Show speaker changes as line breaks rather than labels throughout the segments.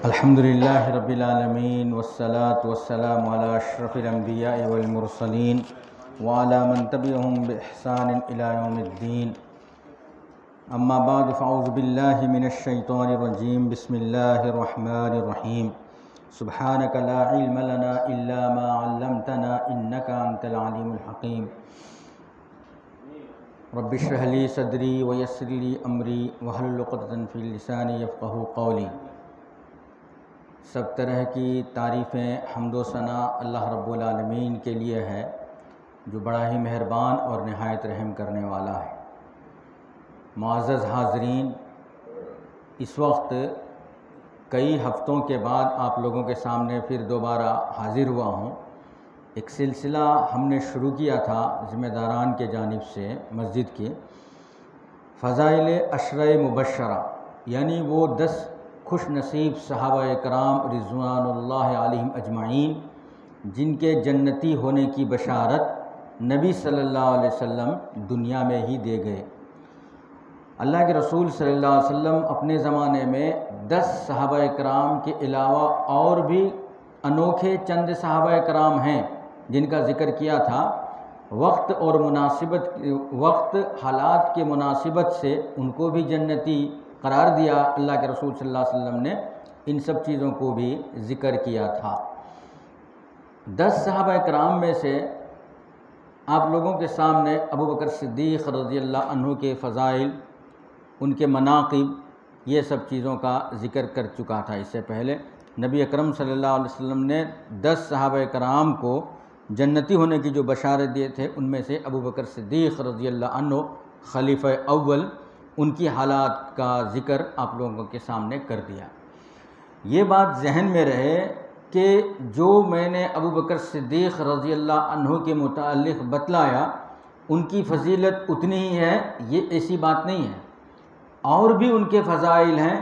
الحمدللہ رب العالمین والصلاة والسلام علی اشرف الانبیاء والمرسلین وعلی من تبعهم بإحسان الى یوم الدین اما بعد فاعوذ باللہ من الشیطان الرجیم بسم اللہ الرحمن الرحیم سبحانک لا علم لنا الا ما علمتنا انک انت العلیم الحکیم رب اشرح لی صدری ویسر لی امری واحلل عقدۃ فی لسانی یفقہوا قولی۔ سب طرح کی تعریفیں حمد و ثنا اللہ رب العالمین کے لیے ہے جو بڑا ہی مہربان اور نہایت رحم کرنے والا ہے۔ معزز حاضرین، اس وقت کئی ہفتوں کے بعد آپ لوگوں کے سامنے پھر دوبارہ حاضر ہوا ہوں۔ ایک سلسلہ ہم نے شروع کیا تھا ذمہ داران کے جانب سے مسجد کے، فضائل عشرہ مبشرہ، یعنی وہ 10 خوش نصیب صحابہ کرام رضوان اللہ علیہم اجمعین جن کے جنتی ہونے کی بشارت نبی صلی اللہ علیہ وسلم دنیا میں ہی دے گئے۔ اللہ کے رسول صلی اللہ علیہ وسلم اپنے زمانے میں 10 صحابہ کرام کے علاوہ اور بھی انوکھے چند صحابہ کرام ہیں جن کا ذکر کیا تھا۔ وقت اور حالات کے مناسبت سے ان کو بھی جنتی قرار دیا اللہ کے رسول صلی اللہ علیہ وسلم نے، ان سب چیزوں کو بھی ذکر کیا تھا۔ 10 صحابہ کرام میں سے آپ لوگوں کے سامنے ابو بکر صدیق رضی اللہ عنہ کے فضائل، ان کے مناقب، یہ سب چیزوں کا ذکر کر چکا تھا۔ اس سے پہلے نبی اکرم صلی اللہ علیہ وسلم نے 10 صحابہ کرام کو جنتی ہونے کی جو بشارت دیے تھے، ان میں سے ابو بکر صدیق رضی اللہ عنہ خلیفہ اول، ان کی حالات کا ذکر آپ لوگوں کے سامنے کر دیا۔ یہ بات ذہن میں رہے کہ جو میں نے ابو بکر صدیق رضی اللہ عنہ کے متعلق بتلایا ان کی فضیلت اتنی ہی ہے، یہ ایسی بات نہیں ہے، اور بھی ان کے فضائل ہیں،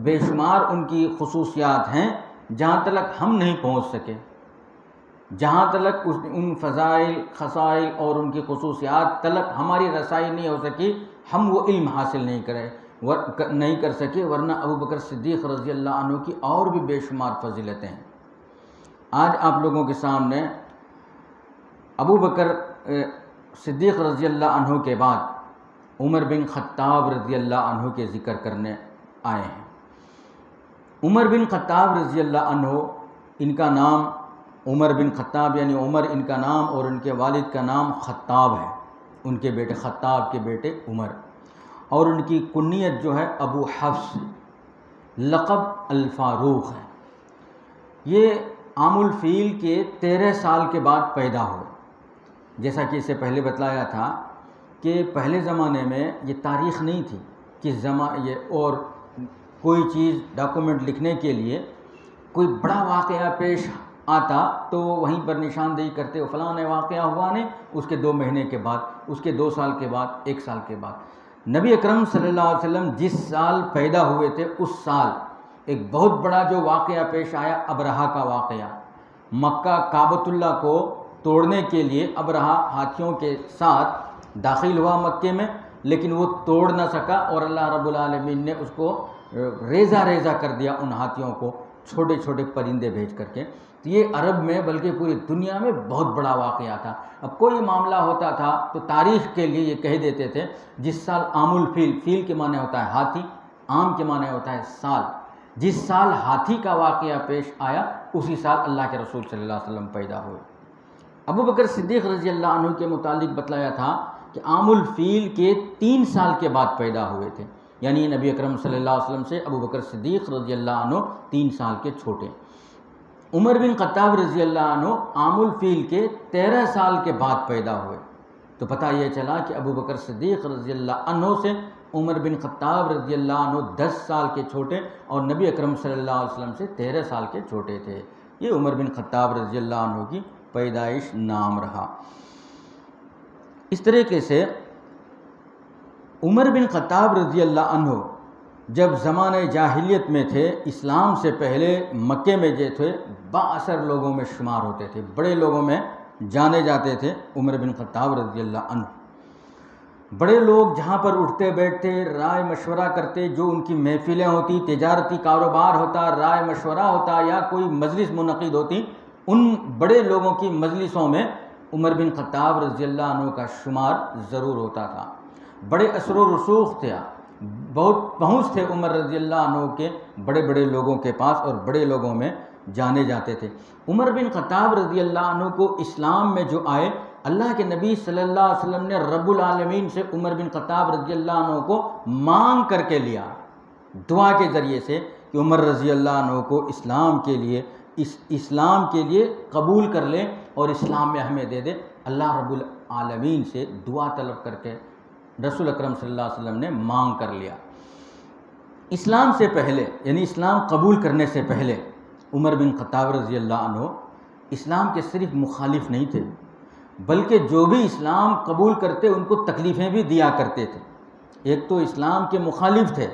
بے شمار ان کی خصوصیات ہیں جہاں تک ہم نہیں پہنچ سکے، جہاں تک ان فضائل، خصائل اور ان کی خصوصیات تلک ہماری رسائی نہیں ہو سکی، ہم وہ علم حاصل نہیں کر سکے، ورنہ ابو بکر صدیق رضی اللہ عنہ کی اور بھی بے شمار فضیلتیں ہیں۔ آج آپ لوگوں کے سامنے ابو بکر صدیق رضی اللہ عنہ کے بعد عمر بن خطاب رضی اللہ عنہ کے ذکر کرنے آئے ہیں۔ عمر بن خطاب رضی اللہ عنہ، ان کا نام عمر بن خطاب یعنی عمر ان کا نام، اور ان کے والد کا نام خطاب ہے، ان کے بیٹے خطاب کے بیٹے عمر، اور ان کی کنیت جو ہے ابو حفص، لقب الفاروق ہے۔ یہ عام الفیل کے 13 سال کے بعد پیدا ہوئے۔ جیسا کہ اس سے پہلے بتلایا تھا کہ پہلے زمانے میں یہ تاریخ نہیں تھی کہ اور کوئی چیز ڈاکومنٹ لکھنے کے لیے کوئی بڑا واقعہ پیش آتا تو وہیں پر نشاندہی کرتے، فلاں واقعہ ہوا نہیں، اس کے 2 مہینے کے بعد، اس کے 2 سال کے بعد، 1 سال کے بعد۔ نبی اکرم صلی اللہ علیہ وسلم جس سال پیدا ہوئے تھے اس سال ایک بہت بڑا جو واقعہ پیش آیا، ابرہہ کا واقعہ۔ مکہ کعبۃ اللہ کو توڑنے کے لیے ابرہہ ہاتھیوں کے ساتھ داخل ہوا مکے میں، لیکن وہ توڑ نہ سکا، اور اللہ رب العالمین نے اس کو ریزہ ریزہ کر دیا، ان ہاتھیوں کو چھوٹے چھوٹے پرندے بھیج کر کے۔ تو یہ عرب میں بلکہ پوری دنیا میں بہت بڑا واقعہ تھا۔ اب کوئی معاملہ ہوتا تھا تو تاریخ کے لیے یہ کہہ دیتے تھے جس سال عام الفیل، فیل کے معنی ہوتا ہے ہاتھی، عام کے معنی ہوتا ہے سال، جس سال ہاتھی کا واقعہ پیش آیا اسی سال اللہ کے رسول صلی اللہ علیہ وسلم پیدا ہوئے۔ ابو بکر صدیق رضی اللہ عنہ کے متعلق بتلایا تھا کہ عام الفیل کے 3 سال کے بعد پیدا ہوئے تھے، یعنی نبی اکرم صلی اللہ علیہ وسلم سے ابو بکر صدیق رضی اللہ عنہ 3 سال کے چھوٹے۔ عمر بن خطاب رضی اللہ عنہ عام الفیل کے 13 سال کے بعد پیدا ہوئے۔ تو پتہ یہ چلا کہ ابو بکر صدیق رضی اللہ عنہ سے عمر بن خطاب رضی اللہ عنہ 10 سال کے چھوٹے، اور نبی اکرم صلی اللہ علیہ وسلم سے 13 سال کے چھوٹے تھے۔ یہ عمر بن خطاب رضی اللہ عنہ کی پیدائش نام رہا۔ اس طریقے سے عمر بن خطاب رضی اللہ عنہ جب زمانہ جاہلیت میں تھے، اسلام سے پہلے مکے میں جو تھے با اثر لوگوں میں شمار ہوتے تھے، بڑے لوگوں میں جانے جاتے تھے عمر بن خطاب رضی اللہ عنہ۔ بڑے لوگ جہاں پر اٹھتے بیٹھتے رائے مشورہ کرتے، جو ان کی محفلیں ہوتی، تجارتی کاروبار ہوتا، رائے مشورہ ہوتا یا کوئی مجلس منعقد ہوتی، ان بڑے لوگوں کی مجلسوں میں عمر بن خطاب رضی اللہ عنہ کا شمار ضرور ہوتا تھا۔ بڑے اثر و رسوخ تھے، بہت پہنچ تھے عمر رضی اللہ عنہ کے بڑے بڑے لوگوں کے پاس، اور بڑے لوگوں میں جانے جاتے تھے۔ عمر بن خطاب رضی اللہ عنہ کو اسلام میں جو آئے، اللہ کے نبی صلی اللہ علیہ وسلم نے رب العالمین سے عمر بن خطاب رضی اللہ عنہ کو مانگ کر کے لیا، دعا کے ذریعے سے، کہ عمر رضی اللہ عنہ کو اسلام کے لیے قبول کر لے اور اسلام میں ہمیں دے دے۔ اللہ رب العالمین سے دعا طلب کر کے رسول اکرم صلی اللہ علیہ وسلم نے مانگ کر لیا۔ اسلام سے پہلے، یعنی اسلام قبول کرنے سے پہلے، عمر بن خطاب رضی اللہ عنہ اسلام کے صرف مخالف نہیں تھے، بلکہ جو بھی اسلام قبول کرتے ان کو تکلیفیں بھی دیا کرتے تھے۔ ایک تو اسلام کے مخالف تھے،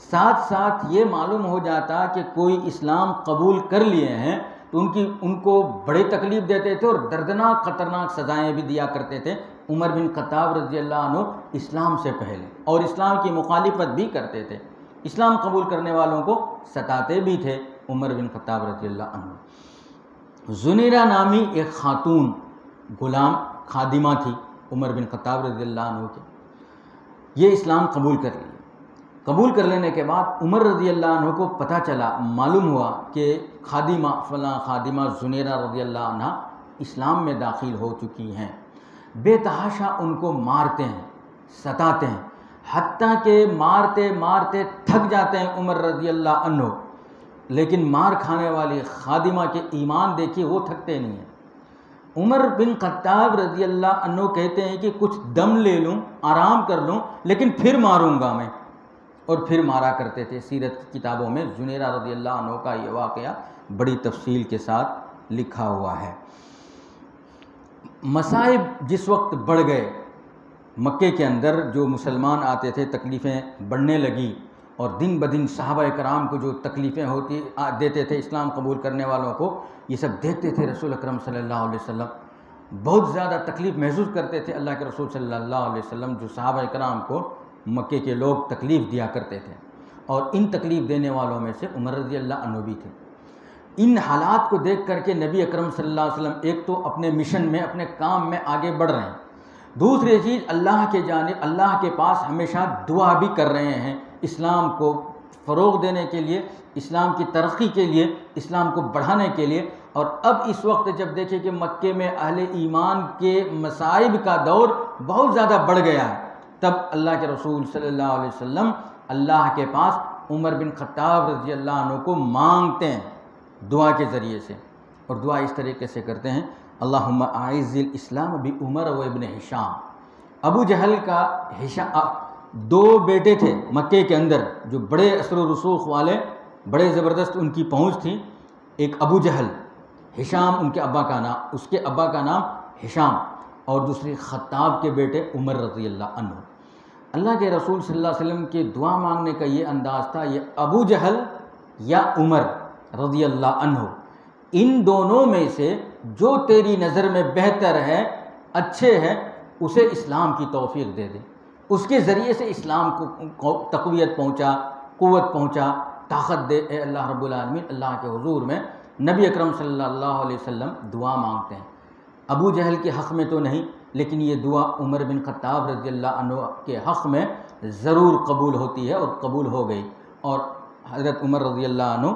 ساتھ ساتھ یہ معلوم ہو جاتا کہ کوئی اسلام قبول کر لیے ہیں تو ان کو بڑے تکلیف دیتے تھے اور دردناک خطرناک سزائیں بھی دیا کرتے تھے۔ عمر بن خطاب رضی اللہ عنہ اسلام سے پہلے، اور اسلام کی مخالفت بھی کرتے تھے، اسلام قبول کرنے والوں کو ستاتے بھی تھے عمر بن خطاب رضی اللہ عنہ۔ زنیرہ نامی ایک خاتون غلام خادمہ تھی عمر بن خطاب رضی اللہ عنہ کے، یہ اسلام قبول کر لی۔ قبول کر لینے کے بعد عمر رضی اللہ عنہ کو پتہ چلا، معلوم ہوا کہ خادمہ فلاں خادمہ زنیرہ رضی اللہ عنہ اسلام میں داخل ہو چکی ہیں۔ بے تحاشا ان کو مارتے ہیں، ستاتے ہیں، حتیٰ کہ مارتے مارتے تھک جاتے ہیں عمر رضی اللہ عنہ، لیکن مار کھانے والی خادمہ کے ایمان دیکھیے، وہ تھکتے نہیں ہیں۔ عمر بن خطاب رضی اللہ عنہ کہتے ہیں کہ کچھ دم لے لوں، آرام کر لوں، لیکن پھر ماروں گا میں، اور پھر مارا کرتے تھے۔ سیرت کی کتابوں میں زنیرہ رضی اللہ عنہ کا یہ واقعہ بڑی تفصیل کے ساتھ لکھا ہوا ہے۔ مصائب جس وقت بڑھ گئے، مکے کے اندر جو مسلمان آتے تھے تکلیفیں بڑھنے لگی، اور دن بدن صحابہ کرام کو جو تکلیفیں دیتے تھے اسلام قبول کرنے والوں کو، یہ سب دیکھتے تھے رسول اکرم صلی اللہ علیہ وسلم، بہت زیادہ تکلیف محسوس کرتے تھے اللہ کے رسول صلی اللہ علیہ وسلم، جو صحابہ کرام کو مکے کے لوگ تکلیف دیا کرتے تھے، اور ان تکلیف دینے والوں میں سے عمر رضی اللہ عنہ بھی تھے۔ ان حالات کو دیکھ کر کے نبی اکرم صلی اللہ علیہ وسلم ایک تو اپنے مشن میں، اپنے کام میں آگے بڑھ رہے ہیں، دوسری چیز اللہ کے جانب، اللہ کے پاس ہمیشہ دعا بھی کر رہے ہیں اسلام کو فروغ دینے کے لیے، اسلام کی ترقی کے لیے، اسلام کو بڑھانے کے لیے۔ اور اب اس وقت جب دیکھیں کہ مکے میں اہل ایمان کے مصائب کا دور بہت زیادہ بڑھ گیا ہے، تب اللہ کے رسول صلی اللہ علیہ وسلم اللہ کے پاس عمر بن خطاب رضی اللہ عنہ کو مانگتے ہیں دعا کے ذریعے سے، اور دعا اس طریقے سے کرتے ہیں: اللہم اعز الاسلام بعمر و ابن ہشام۔ ابو جہل کا دو بیٹے تھے مکے کے اندر جو بڑے اثر و رسوخ والے، بڑے زبردست ان کی پہنچ تھی، ایک ابو جہل، ہشام ان کے ابا کا نام، اس کے ابا کا نام ہشام، اور دوسری خطاب کے بیٹے عمر رضی اللہ عنہ۔ اللہ کے رسول صلی اللہ علیہ وسلم کے دعا مانگنے کا یہ انداز تھا، یہ ابو جہل یا عمر رضی اللہ عنہ، ان دونوں میں سے جو تیری نظر میں بہتر ہے، اچھے ہے، اسے اسلام کی توفیق دے دے، اس کے ذریعے سے اسلام کو تقویت پہنچا، قوت پہنچا، طاقت دے اے اللہ رب العالمین۔ اللہ کے حضور میں نبی اکرم صلی اللہ علیہ وسلم دعا مانگتے ہیں، ابو جہل کے حق میں تو نہیں، لیکن یہ دعا عمر بن خطاب رضی اللہ عنہ کے حق میں ضرور قبول ہوتی ہے، اور قبول ہو گئی، اور حضرت عمر رضی اللہ عنہ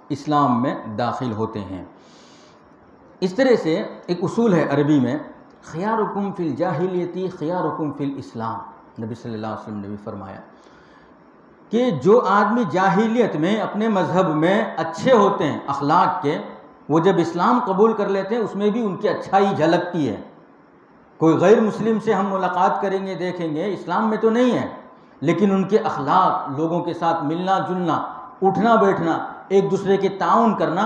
اسلام میں داخل ہوتے ہیں۔ اس طرح سے ایک اصول ہے عربی میں، خیارکم فی الجاہلیتی خیارکم فی الاسلام، نبی صلی اللہ علیہ وسلم نے بھی فرمایا کہ جو آدمی جاہلیت میں اپنے مذہب میں اچھے ہوتے ہیں اخلاق کے، وہ جب اسلام قبول کر لیتے ہیں اس میں بھی ان کی اچھائی جھلکتی ہے۔ کوئی غیر مسلم سے ہم ملاقات کریں گے، دیکھیں گے اسلام میں تو نہیں ہے، لیکن ان کے اخلاق، لوگوں کے ساتھ ملنا جلنا، اٹھنا بیٹھنا، ایک دوسرے کے تعاون کرنا،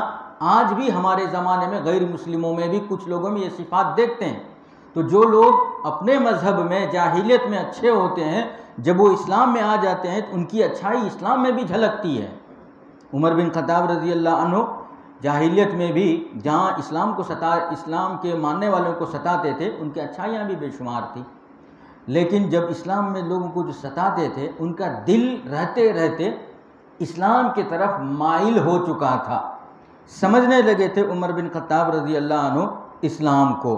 آج بھی ہمارے زمانے میں غیر مسلموں میں بھی کچھ لوگوں میں یہ صفات دیکھتے ہیں۔ تو جو لوگ اپنے مذہب میں جاہلیت میں اچھے ہوتے ہیں، جب وہ اسلام میں آ جاتے ہیں تو ان کی اچھائی اسلام میں بھی جھلکتی ہے۔ عمر بن خطاب رضی اللہ عنہ جاہلیت میں بھی جہاں اسلام کے ماننے والوں کو ستاتے تھے، ان کی اچھائیاں بھی بے شمار تھیں، لیکن جب اسلام میں لوگوں کو جو ستاتے تھے ان کا دل رہتے رہتے اسلام کی طرف مائل ہو چکا تھا، سمجھنے لگے تھے عمر بن خطاب رضی اللہ عنہ اسلام کو۔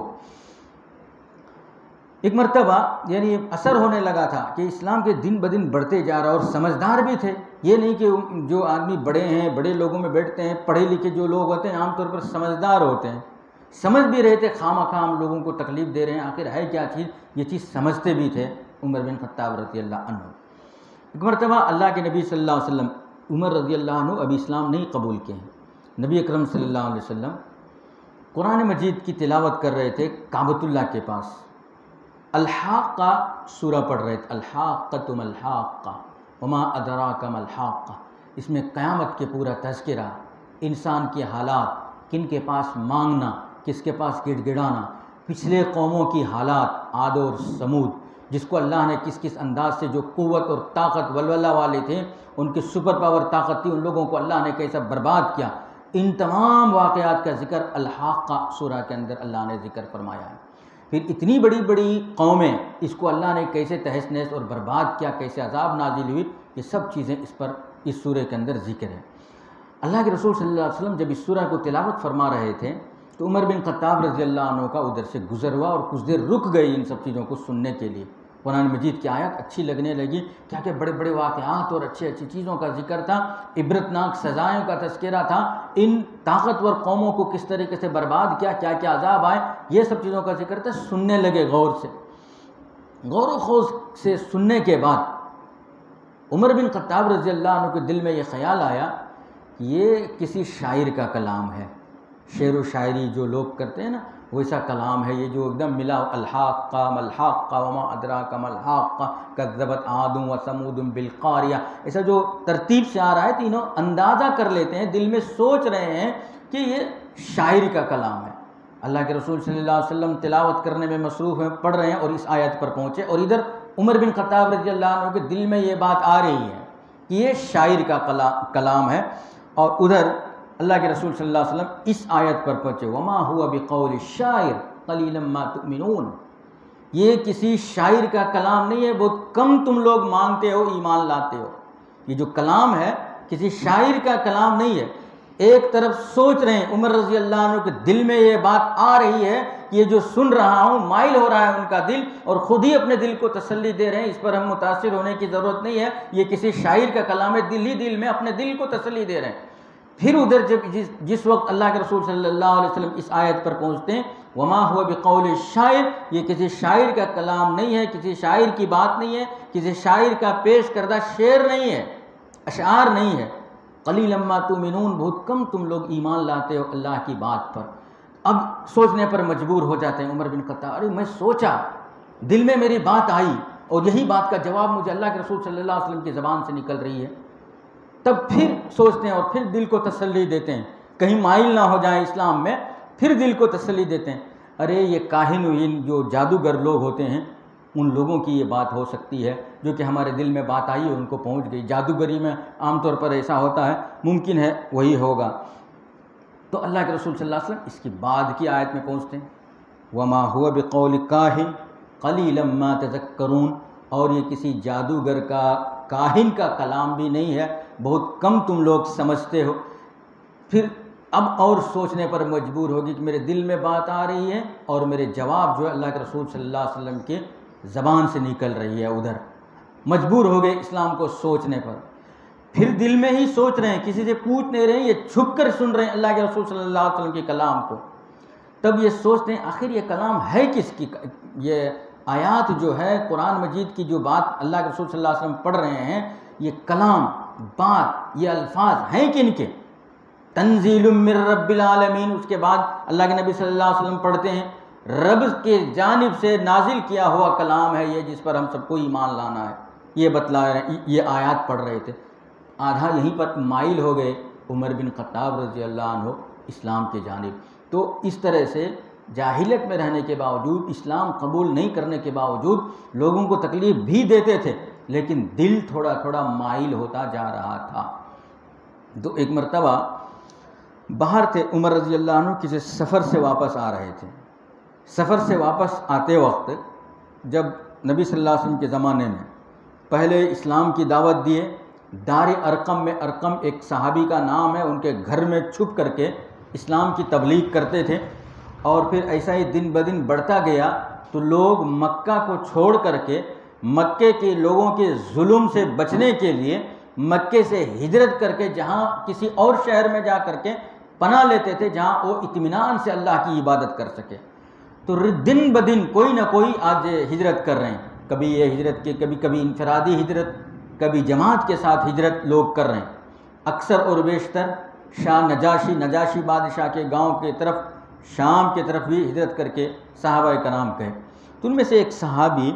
ایک مرتبہ یعنی اثر ہونے لگا تھا کہ اسلام کے دن بدن بڑھتے جا رہا، اور سمجھدار بھی تھے، یہ نہیں کہ جو آدمی بڑے ہیں بڑے لوگوں میں بیٹھتے ہیں پڑھے لکھے جو لوگ ہوتے ہیں عام طور پر سمجھدار ہوتے ہیں، سمجھ بھی رہے تھے خواہ ہم لوگوں کو تکلیف دے رہے ہیں، آخر ہے کیا چیز، یہ چیز سمجھتے بھی تھے عمر بن خطاب رضی اللہ عنہ۔ ایک مرتبہ اللہ کے نبی صلی اللہ علیہ وسلم، عمر رضی اللہ عنہ ابھی اسلام نہیں قبول کیے ہیں، نبی اکرم صلی اللہ علیہ وسلم قرآن مجید کی تلاوت کر رہے تھے کعبۃ اللہ کے پاس، الحاقہ سورہ پڑھ رہے تھے، الحاقۃ ما الحاقہ وما ادراک ما الحاقہ۔ اس میں قیامت کے پورا تذکرہ، انسان کے حالات، کن کے پاس مانگنا، کس کے پاس گڑ گڑانا، پچھلے قوموں کی حالات، عاد اور سمود، جس کو اللہ نے کس کس انداز سے، جو قوت اور طاقت ولولہ والے تھے، ان کی سپر پاور طاقت تھی، ان لوگوں کو اللہ نے کیسا برباد کیا، ان تمام واقعات کا ذکر الحاقہ سورہ کے اندر اللہ نے ذکر فرمایا ہے۔ پھر اتنی بڑی بڑی قومیں، اس کو اللہ نے کیسے تہس نہس اور برباد کیا، کیسے عذاب نازل ہوئی، یہ سب چیزیں اس سورہ کے اندر ذکر ہے۔ اللہ کے رسول صلی اللہ علیہ وسلم جب اس سورہ کو تلاوت فرما رہے تھے تو عمر بن خطاب رضی اللہ عنہ کا ادھر سے گزر ہوا اور کچھ دیر رک گئی ان سب چیزوں کو سننے کے لیے۔ قرآن مجید کی آیت اچھی لگنے لگی، کیا کہ بڑے بڑے واقعات اور اچھی چیزوں کا ذکر تھا، عبرتناک سزائوں کا تذکرہ تھا، ان طاقتور قوموں کو کس طریقے سے برباد کیا، کیا کیا عذاب آئے، یہ سب چیزوں کا ذکر تھا۔ سننے لگے غور و خوض سے سننے کے بعد عمر بن خطاب رضی اللہ عنہ کے دل میں یہ خیال آیا کہ یہ کسی شاعر کا کلام ہے، شعر و شاعری جو لوگ کرتے ہیں نا ویسا کلام ہے، یہ جو ایک دم ملا، الحاقہ ما الحاقہ وما ادراک ما الحاقہ کذبت عاد و ثمود بالقاریہ، ایسا جو ترتیب سے آ رہا ہے، تینوں اندازہ کر لیتے ہیں، دل میں سوچ رہے ہیں کہ یہ شاعر کا کلام ہے۔ اللہ کے رسول صلی اللہ علیہ وسلم تلاوت کرنے میں مصروف ہیں، پڑھ رہے ہیں اور اس آیت پر پہنچے، اور ادھر عمر بن خطاب رضی اللہ عنہ کے دل میں یہ بات آ رہی ہے کہ یہ شاعر کا کلام ہے، اور ادھر اللہ کے رسول صلی اللہ علیہ وسلم اس آیت پر پہنچے، وما هو بقول الشاعر قلیلا ما تؤمنون، یہ کسی شاعر کا کلام نہیں ہے، بہت کم تم لوگ مانتے ہو، ایمان لاتے ہو۔ یہ جو کلام ہے کسی شاعر کا کلام نہیں ہے۔ ایک طرف سوچ رہے ہیں عمر رضی اللہ عنہ کے دل میں یہ بات آ رہی ہے کہ یہ جو سن رہا ہوں، مائل ہو رہا ہے ان کا دل، اور خود ہی اپنے دل کو تسلی دے رہے ہیں، اس پر ہم متاثر ہونے کی ضرورت نہیں ہے، یہ کسی شاعر کا کلام ہے، دل ہی دل میں اپنے دل کو تسلی دے رہے ہیں۔ پھر ادھر جس وقت اللہ کے رسول صلی اللہ علیہ وسلم اس آیت پر پہنچتے ہیں، وما هو بقول الشاعر، یہ کسی شاعر کا کلام نہیں ہے، کسی شاعر کی بات نہیں ہے، کسی شاعر کا پیش کردہ شعر نہیں ہے، اشعار نہیں ہے، قلیلا ما تؤمنون، بہت کم تم لوگ ایمان لاتے ہو اللہ کی بات پر۔ اب سوچنے پر مجبور ہو جاتے ہیں عمر بن خطاب، ارے میں سوچا، دل میں میری بات آئی، اور یہی بات کا جواب مجھے اللہ کے رسول صلی اللہ علیہ وسلم کی زبان سے نکل رہی ہے۔ تب پھر سوچتے ہیں اور پھر دل کو تسلی دیتے ہیں، کہیں مائل نہ ہو جائیں اسلام میں، پھر دل کو تسلی دیتے ہیں، ارے یہ کاہن و جو جادوگر لوگ ہوتے ہیں ان لوگوں کی یہ بات ہو سکتی ہے جو کہ ہمارے دل میں بات آئی اور ان کو پہنچ گئی، جادوگری میں عام طور پر ایسا ہوتا ہے، ممکن ہے وہی ہوگا۔ تو اللہ کے رسول صلی اللہ علیہ وسلم اس کی بعد کی آیت میں پہنچتے ہیں، وما هو بقول کاہن قلیلا ما تذکرون، اور یہ کسی جادوگر کا، کاہن کا کلام بھی نہیں ہے، بہت کم تم لوگ سمجھتے ہو۔ پھر اب اور سوچنے پر مجبور ہوگی کہ میرے دل میں بات آ رہی ہے اور میرے جواب جو ہے اللہ کے رسول صلی اللہ علیہ وسلم کے زبان سے نکل رہی ہے، ادھر مجبور ہو گئے اسلام کو سوچنے پر۔ پھر دل میں ہی سوچ رہے ہیں، کسی سے پوچھ نہیں رہے ہیں، یہ چھپ کر سن رہے ہیں اللہ کے رسول صلی اللہ علیہ وسلم کے کلام کو۔ تب یہ سوچتے ہیں آخر یہ کلام ہے کس کی، یہ آیات جو ہے قرآن مجید کی جو بات اللہ کے رسول صلی اللہ علیہ وسلم پڑھ رہے ہیں، یہ کلام، بات، یہ الفاظ ہیں کن کے؟ تنزیل من رب العالمین، اس کے بعد اللہ کے نبی صلی اللہ علیہ وسلم پڑھتے ہیں رب کے جانب سے نازل کیا ہوا کلام ہے یہ، جس پر ہم سب کو ایمان لانا ہے، یہ بتلا رہے ہیں، یہ آیات پڑھ رہے تھے۔ آدھا یہیں پر مائل ہو گئے عمر بن خطاب رضی اللہ عنہ اسلام کے جانب۔ تو اس طرح سے جاہلیت میں رہنے کے باوجود، اسلام قبول نہیں کرنے کے باوجود لوگوں کو تکلیف بھی دیتے تھے، لیکن دل تھوڑا تھوڑا مائل ہوتا جا رہا تھا۔ تو ایک مرتبہ باہر تھے عمر رضی اللہ عنہ، کسی سفر سے واپس آ رہے تھے۔ سفر سے واپس آتے وقت جب نبی صلی اللہ علیہ وسلم کے زمانے میں پہلے اسلام کی دعوت دیے، دار ارقم میں، ارقم ایک صحابی کا نام ہے، ان کے گھر میں چھپ کر کے اسلام کی تبلیغ کرتے تھے، اور پھر ایسا ہی دن بدن بڑھتا گیا تو لوگ مکہ کو چھوڑ کر کے مکے کے لوگوں کے ظلم سے بچنے کے لیے مکے سے ہجرت کر کے جہاں کسی اور شہر میں جا کر کے پناہ لیتے تھے جہاں وہ اطمینان سے اللہ کی عبادت کر سکے۔ تو دن بدن کوئی نہ کوئی آج ہجرت کر رہے ہیں، کبھی یہ ہجرت کے کبھی انفرادی ہجرت، کبھی جماعت کے ساتھ ہجرت لوگ کر رہے ہیں۔ اکثر اور بیشتر شاہ نجاشی بادشاہ کے گاؤں کے طرف، شام کے طرف بھی ہجرت کر کے صحابہ کرام گئے۔ تو ان میں سے ایک صحابی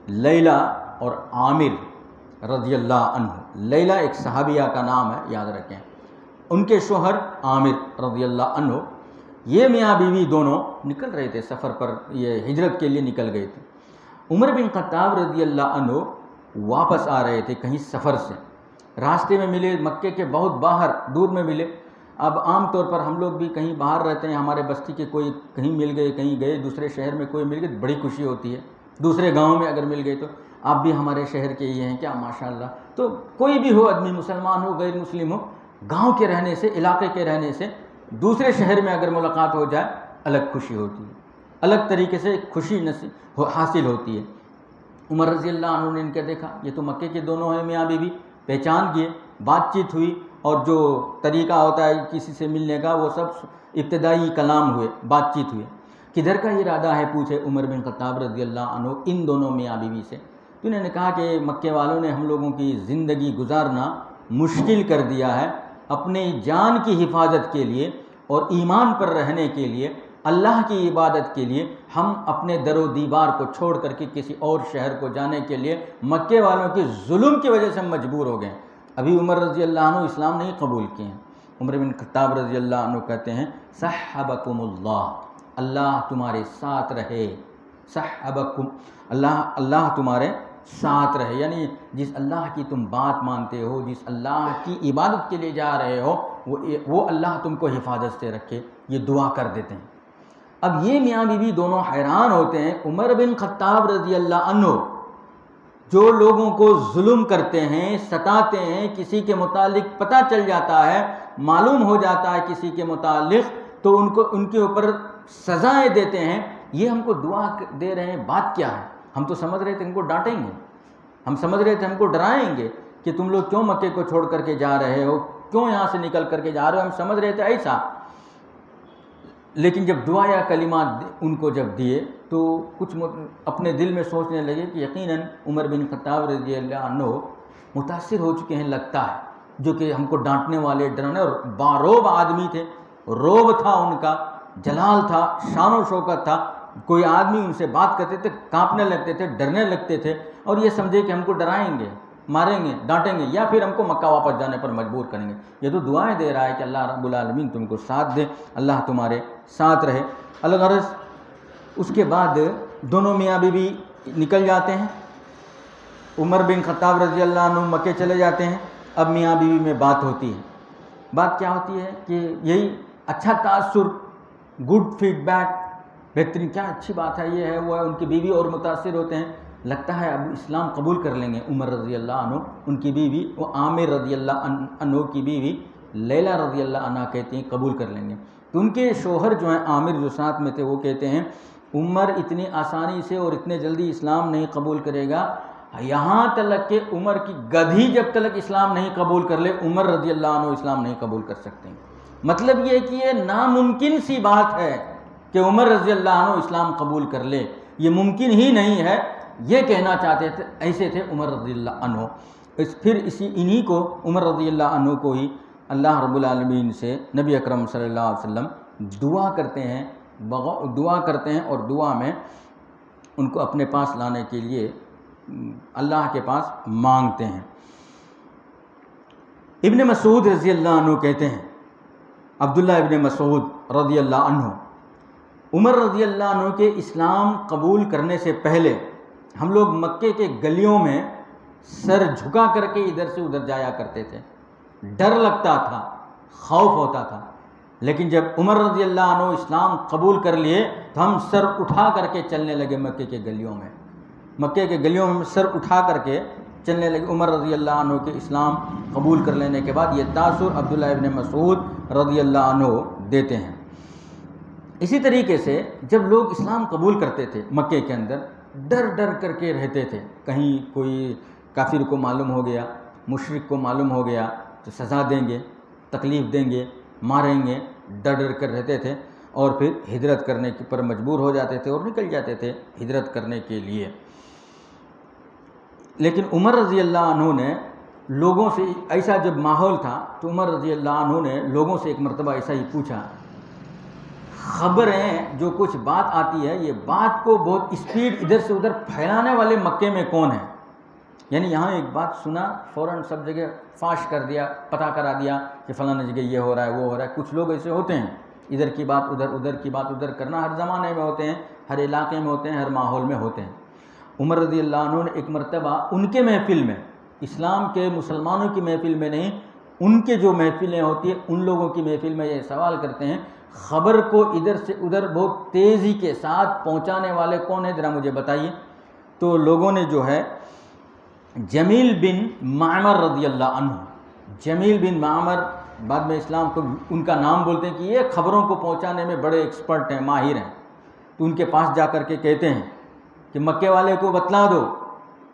لیلہ اور عامر رضی اللہ عنہ، لیلہ ایک صحابیہ کا نام ہے، یاد رکھیں، ان کے شوہر عامر رضی اللہ عنہ، یہ میاں بیوی دونوں نکل رہے تھے سفر پر، یہ ہجرت کے لیے نکل گئے تھے۔ عمر بن خطاب رضی اللہ عنہ واپس آ رہے تھے کہیں سفر سے، راستے میں ملے، مکے کے بہت باہر دور میں ملے۔ اب عام طور پر ہم لوگ بھی کہیں باہر رہتے ہیں، ہمارے بستی کے کوئی کہیں مل گئے، کہیں گئے دوسرے شہر میں کوئی مل گئے، بڑی خوشی ہوتی ہے۔ دوسرے گاؤں میں اگر مل گئے تو آپ بھی ہمارے شہر کے ہی ہیں کیا، ماشاءاللہ۔ تو کوئی بھی ہو آدمی، مسلمان ہو غیر مسلم ہو، گاؤں کے رہنے سے، علاقے کے رہنے سے دوسرے شہر میں اگر ملاقات ہو جائے الگ خوشی ہوتی ہے، الگ طریقے سے خوشی حاصل ہوتی ہے۔ عمر رضی اللہ عنہ نے ان کا دیکھا، یہ تو مکے کے دونوں ہیں میاں بیوی، پہچان کیے، بات چیت ہوئی، اور جو طریقہ ہوتا ہے کسی سے ملنے کا وہ سب ابتدائی کلام ہوئے، بات چیت ہوئے۔ کدھر کا ارادہ ہے پوچھے عمر بن خطاب رضی اللہ عنہ ان دونوں میاں بیوی سے۔ تو انہوں نے کہا کہ مکے والوں نے ہم لوگوں کی زندگی گزارنا مشکل کر دیا ہے، اپنی جان کی حفاظت کے لیے اور ایمان پر رہنے کے لیے، اللہ کی عبادت کے لیے ہم اپنے در و دیوار کو چھوڑ کر کے کسی اور شہر کو جانے کے لیے مکے والوں کے ظلم کی وجہ سے مجبور ہو گئے۔ ابھی عمر رضی اللہ عنہ اسلام نہیں قبول کیے ہیں۔ عمر بن خطاب رضی اللہ عنہ کہتے ہیں صحبکم اللہ، اللہ تمہارے ساتھ رہے، صحبکم اللہ تمہارے ساتھ رہے، یعنی جس اللہ کی تم بات مانتے ہو، جس اللہ کی عبادت کے لیے جا رہے ہو، وہ اللہ تم کو حفاظت سے رکھے، یہ دعا کر دیتے ہیں۔ اب یہ میاں بیوی دونوں حیران ہوتے ہیں، عمر بن خطاب رضی اللہ عنہ جو لوگوں کو ظلم کرتے ہیں، ستاتے ہیں، کسی کے متعلق پتہ چل جاتا ہے، معلوم ہو جاتا ہے کسی کے متعلق، تو ان کے اوپر سزائیں دیتے ہیں، یہ ہم کو دعا دے رہے ہیں، بات کیا ہے؟ ہم تو سمجھ رہے تھے ہم کو ڈانٹیں گے، ہم سمجھ رہے تھے ہم کو ڈرائیں گے کہ تم لوگ کیوں مکے کو چھوڑ کر کے جا رہے ہو، کیوں یہاں سے نکل کر کے جا رہے ہو، ہم سمجھ رہے تھے ایسا۔ لیکن جب دعا یا کلمات ان کو جب دیے تو کچھ اپنے دل میں سوچنے لگے کہ یقیناً عمر بن خطاب رضی اللہ عنہ متاثر ہو چکے ہیں لگتا ہے، جو کہ ہم کو ڈانٹنے والے، ڈرانے، اور باروب آدمی تھے، روب تھا ان کا، جلال تھا، شان و شوکت تھا، کوئی آدمی ان سے بات کرتے تھے کانپنے لگتے تھے، ڈرنے لگتے تھے، اور یہ سمجھے کہ ہم کو ڈرائیں گے، ماریں گے، ڈانٹیں گے، یا پھر ہم کو مکہ واپس جانے پر مجبور کریں گے۔ یہ تو دعائیں دے رہا ہے کہ اللہ رب العالمین تم کو ساتھ دے، اللہ تمہارے ساتھ رہے۔ الغرض اس کے بعد دونوں میاں بیوی نکل جاتے ہیں، عمر بن خطاب رضی اللہ عنہ مکے چلے جاتے ہیں۔ اب میاں بیوی میں بات ہوتی ہے، بات کیا ہوتی ہے کہ یہی اچھا تاثر، گڈ فیڈ بیک، بہترین، کیا اچھی بات ہے، یہ ہے وہ ہے، ان کی بیوی اور متاثر ہوتے ہیں، لگتا ہے اب اسلام قبول کر لیں گے عمر رضی اللہ عنہ۔ ان کی بیوی وہ عامر رضی اللہ عنہ کی بیوی لیلہ رضی اللہ عنہ کہتی ہیں قبول کر لیں گے۔ تو ان کے شوہر جو ہیں عامر جو ساتھ میں تھے وہ کہتے ہیں عمر اتنی آسانی سے اور اتنے جلدی اسلام نہیں قبول کرے گا، یہاں تک کہ عمر کی گدھی جب تک اسلام نہیں قبول کر لے عمر رضی اللہ عنہ اسلام نہیں قبول کر سکتے ہیں۔ مطلب یہ کہ یہ ناممکن سی بات ہے کہ عمر رضی اللہ عنہ اسلام قبول کر لے، یہ ممکن ہی نہیں ہے، یہ کہنا چاہتے تھے، ایسے تھے عمر رضی اللہ عنہ۔ پھر انہی کو عمر رضی اللہ عنہ کو ہی اللہ رب العالمین سے نبی اکرم صلی اللہ علیہ وسلم دعا کرتے ہیں اور دعا میں ان کو اپنے پاس لانے کے لیے اللہ کے پاس مانگتے ہیں۔ ابن مسعود رضی اللہ عنہ کہتے ہیں، عبداللہ ابن مسعود رضی اللہ عنہ، عمر رضی اللہ عنہ کے اسلام قبول کرنے سے پہلے ہم لوگ مکے کے گلیوں میں سر جھکا کر کے ادھر سے ادھر جایا کرتے تھے، ڈر لگتا تھا، خوف ہوتا تھا، لیکن جب عمر رضی اللہ عنہ اسلام قبول کر لیے تو ہم سر اٹھا کر کے چلنے لگے مکے کے گلیوں میں، مکے کے گلیوں میں سر اٹھا کر کے چلنے لگے عمر رضی اللہ عنہ کے اسلام قبول کر لینے کے بعد۔ یہ تاثر عبداللہ ابن مسعود رضی اللہ عنہ دیتے ہیں۔ اسی طریقے سے جب لوگ اسلام قبول کرتے تھے مکے کے اندر، ڈر ڈر کر کے رہتے تھے، کہیں کوئی کافر کو معلوم ہو گیا، مشرک کو معلوم ہو گیا تو سزا دیں گے، تکلیف دیں گے، ماریں گے، ڈر ڈر کر رہتے تھے اور پھر ہجرت کرنے پر مجبور ہو جاتے تھے اور نکل جاتے تھے ہجرت کرنے کے لیے۔ لیکن عمر رضی اللہ عنہ نے لوگوں سے، ایسا جب ماحول تھا تو عمر رضی اللہ عنہ نے لوگوں سے ایک مرتبہ ایسا ہی پوچھا، خبریں جو کچھ بات آتی ہے، یہ بات کو بہت اسپیڈ ادھر سے ادھر پھیلانے والے مکے میں کون ہیں؟ یعنی یہاں ایک بات سنا فوراً سب جگہ فاش کر دیا، پتہ کرا دیا کہ فلاں جگہ یہ ہو رہا ہے، وہ ہو رہا ہے۔ کچھ لوگ ایسے ہوتے ہیں، ادھر کی بات ادھر، ادھر کی بات ادھر کرنا، ہر زمانے میں ہوتے ہیں، ہر علاقے میں ہوتے ہیں، ہر ماحول میں ہوتے ہیں۔ عمر رضی اللہ عنہ نے ایک مرتبہ ان کے محفل میں، اسلام کے مسلمانوں کی محفل میں نہیں، ان کے جو محفلیں ہوتی ہیں ان لوگوں کی محفل میں یہ سوال کرتے ہیں، خبر کو ادھر سے ادھر بہت تیزی کے ساتھ پہنچانے والے کون ہیں، ذرا مجھے بتائیے۔ تو لوگوں نے جو ہے جمیل بن معمر رضی اللہ عنہ، جمیل بن معمر بعد میں اسلام کو ان کا نام بولتے ہیں کہ یہ خبروں کو پہنچانے میں بڑے ایکسپرٹ ہیں، ماہر ہیں۔ تو ان کے پاس جا کر کے کہتے ہیں کہ مکے والے کو بتلا دو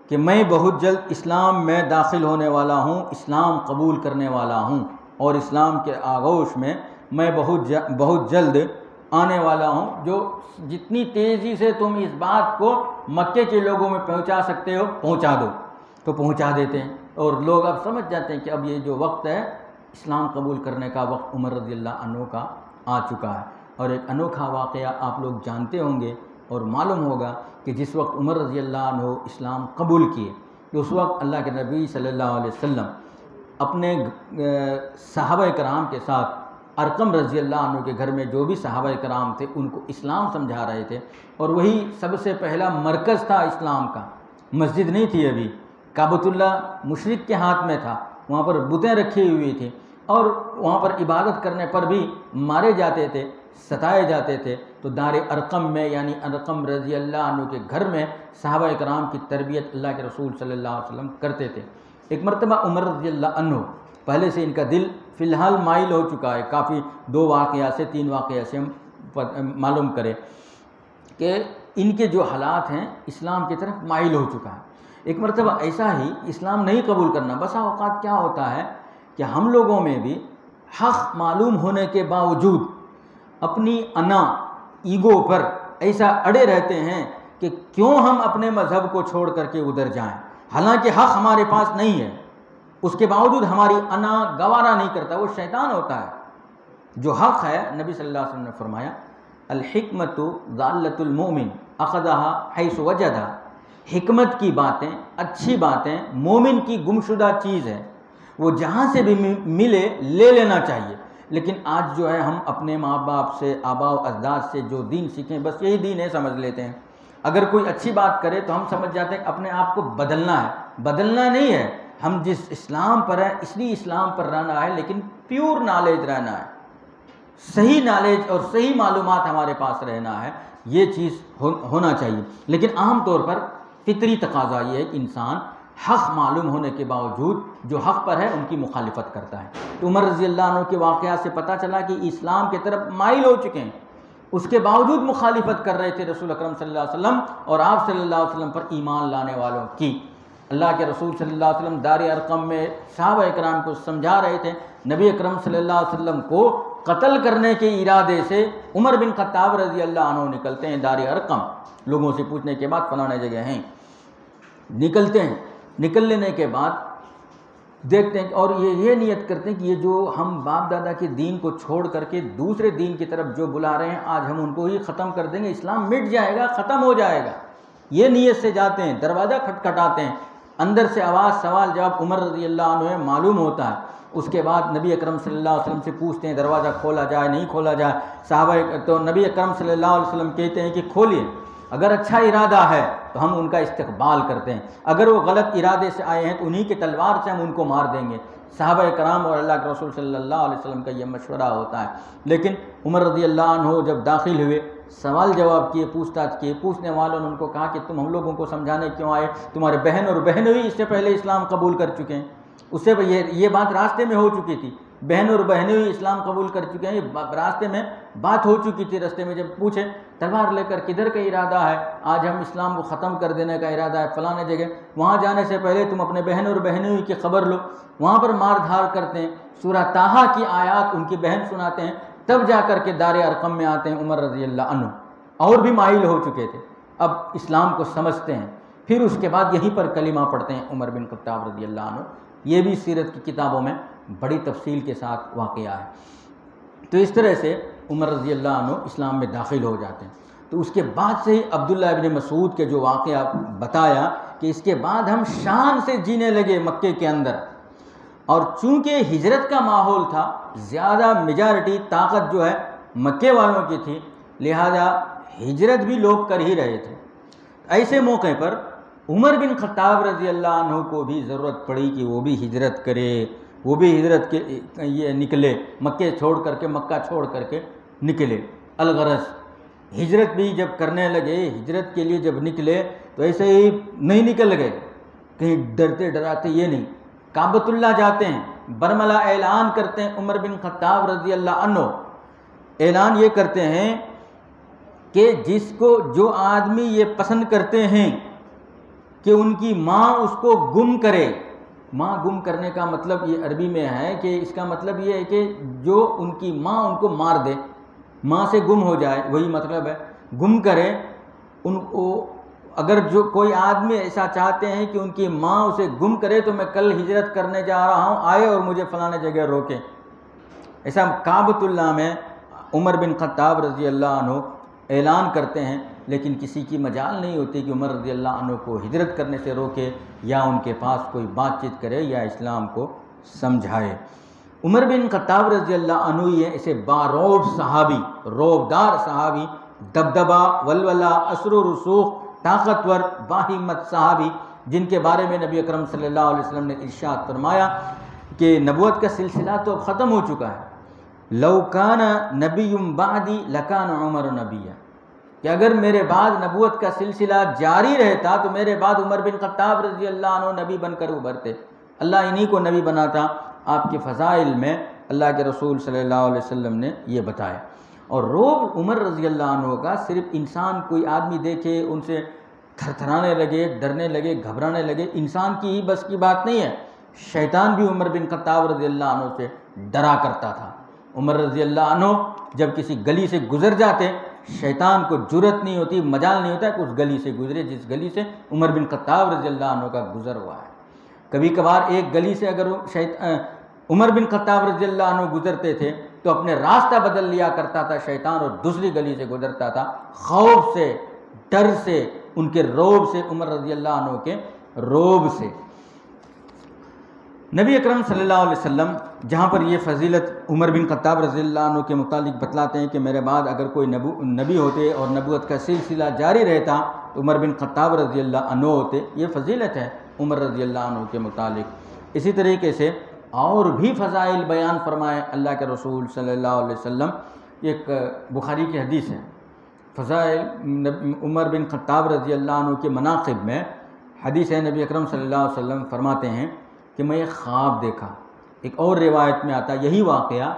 کہ میں بہت جلد اسلام میں داخل ہونے والا ہوں، اسلام قبول کرنے والا ہوں، اور اسلام کے آغوش میں میں بہت جلد آنے والا ہوں۔ جو جتنی تیزی سے تم اس بات کو مکے کے لوگوں میں پہنچا سکتے ہو پہنچا دو، تو پہنچا دیتے ہیں، اور لوگ اب سمجھ جاتے ہیں کہ اب یہ جو وقت ہے اسلام قبول کرنے کا وقت عمر رضی اللہ عنہ کا آ چکا ہے۔ اور ایک انوکھا واقعہ آپ لوگ جانتے ہوں گے اور معلوم ہوگا کہ جس وقت عمر رضی اللہ عنہ اسلام قبول کیے تو اس وقت اللہ کے نبی صلی اللہ علیہ وسلم اپنے صحابہ کرام کے ساتھ ارقم رضی اللہ عنہ کے گھر میں جو بھی صحابہ کرام تھے ان کو اسلام سمجھا رہے تھے، اور وہی سب سے پہلا مرکز تھا اسلام کا۔ مسجد نہیں تھی ابھی، کعبۃ اللہ مشرک کے ہاتھ میں تھا، وہاں پر بتیں رکھی ہوئی تھیں، اور وہاں پر عبادت کرنے پر بھی مارے جاتے تھے، ستائے جاتے تھے۔ تو دار ارقم میں، یعنی ارقم رضی اللہ عنہ کے گھر میں صحابہ کرام کی تربیت اللہ کے رسول صلی اللہ علیہ وسلم کرتے تھے۔ ایک مرتبہ عمر رضی اللہ عنہ، پہلے سے ان کا دل فی الحال مائل ہو چکا ہے، کافی 2 واقعہ سے 3 واقعہ سے ہم معلوم کریں کہ ان کے جو حالات ہیں اسلام کی طرف مائل ہو چکا ہے۔ ایک مرتبہ ایسا ہی اسلام نہیں قبول کرنا، بسا اوقات کیا ہوتا ہے کہ ہم لوگوں میں بھی حق معلوم ہونے کے باوجود اپنی انا، ایگو پر ایسا اڑے رہتے ہیں کہ کیوں ہم اپنے مذہب کو چھوڑ کر کے ادھر جائیں، حالانکہ حق ہمارے پاس نہیں ہے، اس کے باوجود ہماری انا گوارا نہیں کرتا۔ وہ شیطان ہوتا ہے۔ جو حق ہے، نبی صلی اللہ علیہ وسلم نے فرمایا الحکمت ضالۃ المؤمن اخذها حیث وجدها، حکمت کی باتیں، اچھی باتیں مومن کی گمشدہ چیز ہے، وہ جہاں سے بھی ملے لے لینا چاہیے۔ لیکن آج جو ہے ہم اپنے ماں باپ سے، آباء و اجداد سے جو دین سیکھیں بس یہی دین ہے سمجھ لیتے ہیں۔ اگر کوئی اچھی بات کرے تو ہم سمجھ جاتے ہیں کہ اپنے آپ کو بدلنا ہے، بدلنا نہیں ہے، ہم جس اسلام پر ہیں اس لیے اسلام پر رہنا ہے، لیکن پیور نالج رہنا ہے، صحیح نالج اور صحیح معلومات ہمارے پاس رہنا ہے، یہ چیز ہونا چاہیے۔ لیکن عام طور پر فطری تقاضا یہ ہے کہ انسان حق معلوم ہونے کے باوجود جو حق پر ہے ان کی مخالفت کرتا ہے۔ تو عمر رضی اللہ عنہ کے واقعات سے پتہ چلا کہ اسلام کی طرف مائل ہو چکے ہیں، اس کے باوجود مخالفت کر رہے تھے رسول اکرم صلی اللہ علیہ وسلم اور آپ صلی اللہ علیہ وسلم پر ایمان لانے والوں کی۔ اللہ کے رسول صلی اللہ علیہ وسلم دار ارقم میں صحابہ اکرام کو سمجھا رہے تھے، نبی اکرم صلی اللہ علیہ وسلم کو قتل کرنے کے ارادے سے عمر بن خطاب رضی اللہ عنہ نکلتے ہیں دار ارقم، لوگوں سے پوچھنے کے بعد فلاں جگہ ہیں، نکلتے ہیں، نکل لینے کے بعد دیکھتے ہیں اور یہ نیت کرتے ہیں کہ یہ جو ہم باپ دادا کے دین کو چھوڑ کر کے دوسرے دین کی طرف جو بلا رہے ہیں آج ہم ان کو ہی ختم کر دیں گے، اسلام مٹ جائے گا، ختم ہو جائے گا، یہ نیت سے جاتے ہیں، دروازہ کھٹکھٹاتے ہیں، اندر سے آواز سوال جواب عمر رضی اللہ عنہ معلوم ہوتا ہے۔ اس کے بعد نبی اکرم صلی اللہ علیہ وسلم سے پوچھتے ہیں دروازہ کھولا جائے نہیں کھولا جائے، صحابہ تو نبی اکرم صلی اللہ علیہ وسلم کہتے ہیں کہ کھولیے، اگر اچھا ارادہ ہے تو ہم ان کا استقبال کرتے ہیں، اگر وہ غلط ارادے سے آئے ہیں تو انہی کی تلوار سے ہم ان کو مار دیں گے۔ صحابہ کرام اور اللہ کے رسول صلی اللہ علیہ وسلم کا یہ مشورہ ہوتا ہے۔ لیکن عمر رضی اللہ عنہ جب داخل ہوئے، سوال جواب کیے، پوچھ تاچھ کیے، پوچھنے والوں نے ان کو کہا کہ تم ہم لوگوں کو سمجھانے کیوں آئے؟ تمہارے بہن اور بہنوئی اس سے پہلے اسلام قبول کر چکے ہیں۔ اس سے یہ بات راستے میں ہو چکی تھی، بہن اور بہنوئی اسلام قبول کر چکے ہیں، یہ راستے میں بات ہو چکی تھی۔ راستے میں جب پوچھے تلوار لے کر کدھر کا ارادہ ہے؟ آج ہم اسلام کو ختم کر دینے کا ارادہ ہے، فلاں جگہ، وہاں جانے سے پہلے تم اپنے بہن اور بہنوئی کی خبر لو، وہاں پر مار دھار کرتے ہیں، سورہ طٰہٰ کی آیات ان کی بہن سناتے ہیں، تب جا کر کے دار ارقم میں آتے ہیں عمر رضی اللہ عنہ۔ اور بھی مائل ہو چکے تھے، اب اسلام کو سمجھتے ہیں، پھر اس کے بعد یہیں پر کلمہ پڑھتے ہیں عمر بن خطاب رضی اللہ عنہ۔ یہ بھی سیرت کی کتابوں میں بڑی تفصیل کے ساتھ واقعہ ہے۔ تو اس طرح سے عمر رضی اللہ عنہ اسلام میں داخل ہو جاتے ہیں۔ تو اس کے بعد سے ہی عبداللہ ابن مسعود کے جو واقعہ بتایا کہ اس کے بعد ہم شان سے جینے لگے مکے کے اندر، اور چونکہ ہجرت کا ماحول تھا، زیادہ میجارٹی طاقت جو ہے مکے والوں کی تھی، لہذا ہجرت بھی لوگ کر ہی رہے تھے۔ ایسے موقع پر عمر بن خطاب رضی اللہ عنہ کو بھی ضرورت پڑی کہ وہ بھی ہجرت کرے، وہ بھی ہجرت کے یہ نکلے، مکہ چھوڑ کر کے، مکہ چھوڑ کر کے نکلے۔ الغرض ہجرت بھی جب کرنے لگے، ہجرت کے لیے جب نکلے تو ایسے ہی نہیں نکل گئے، کہیں ڈرتے ڈراتے یہ نہیں، کعبۃ اللہ جاتے ہیں، برملا اعلان کرتے ہیں عمر بن خطاب رضی اللہ عنہ، اعلان یہ کرتے ہیں کہ جس کو جو آدمی یہ پسند کرتے ہیں کہ ان کی ماں اس کو گم کرے، ماں گم کرنے کا مطلب یہ عربی میں ہے کہ اس کا مطلب یہ ہے کہ جو ان کی ماں ان کو مار دے، ماں سے گم ہو جائے، وہی مطلب ہے، گم کرے ان کو۔ اگر جو کوئی آدمی ایسا چاہتے ہیں کہ ان کی ماں اسے گم کرے تو میں کل ہجرت کرنے جا رہا ہوں، آئے اور مجھے فلاں جگہ روکے، ایسا کعبۃ اللہ میں عمر بن خطاب رضی اللہ عنہ اعلان کرتے ہیں۔ لیکن کسی کی مجال نہیں ہوتی کہ عمر رضی اللہ عنہ کو ہجرت کرنے سے روکے یا ان کے پاس کوئی بات چیت کرے یا اسلام کو سمجھائے۔ عمر بن خطاب رضی اللہ عنہ یہ ایسے باروب صحابی، روبدار صحابی، دبدبا، ولولہ، اثر و رسوخ، طاقتور، باہمت صحابی، جن کے بارے میں نبی اکرم صلی اللہ علیہ وسلم نے ارشاد فرمایا کہ نبوت کا سلسلہ تو اب ختم ہو چکا ہے، لو کان نبی بعدی لکان عمر نبیہ، کہ اگر میرے بعد نبوت کا سلسلہ جاری رہتا تو میرے بعد عمر بن خطاب رضی اللہ عنہ نبی بن کر ابھرتے، اللہ انہی کو نبی بناتا۔ آپ کے فضائل میں اللہ کے رسول صلی اللہ علیہ وسلم نے یہ بتایا۔ اور روب عمر رضی اللہ عنہ کا صرف انسان کوئی آدمی دیکھے ان سے تھر تھرانے لگے، ڈرنے لگے، گھبرانے لگے، انسان کی ہی بس کی بات نہیں ہے، شیطان بھی عمر بن خطاب رضی اللہ عنہ سے ڈرا کرتا تھا۔ عمر رضی اللہ عنہ جب کسی گلی سے گزر جاتے، شیطان کو جرت نہیں ہوتی، مجال نہیں ہوتا کہ اس گلی سے گزرے جس گلی سے عمر بن خطاب رضی اللہ عنہ کا گزر ہوا ہے۔ کبھی کبھار ایک گلی سے اگر عمر بن خطاب رضی اللہ عنہ گزرتے تھے تو اپنے راستہ بدل لیا کرتا تھا شیطان، اور دوسری گلی سے گزرتا تھا، خوف سے، ڈر سے، ان کے روب سے، عمر رضی اللہ عنہ کے روب سے۔ نبی اکرم صلی اللہ علیہ وسلم جہاں پر یہ فضیلت عمر بن خطاب رضی اللہ عنہ کے متعلق بتلاتے ہیں کہ میرے بعد اگر کوئی نبی ہوتے اور نبوت کا سلسلہ جاری رہتا تو عمر بن خطاب رضی اللہ عنہ ہوتے، یہ فضیلت ہے عمر رضی اللہ عنہ کے متعلق۔ اسی طریقے سے اور بھی فضائل بیان فرمائے اللہ کے رسول صلی اللہ علیہ وسلم۔ ایک بخاری کی حدیث ہے، فضائل عمر بن خطاب رضی اللہ عنہ کے مناقب میں حدیث ہے، نبی اکرم صلی اللہ علیہ وسلم فرماتے ہیں کہ میں ایک خواب دیکھا۔ ایک اور روایت میں آتا ہے یہی واقعہ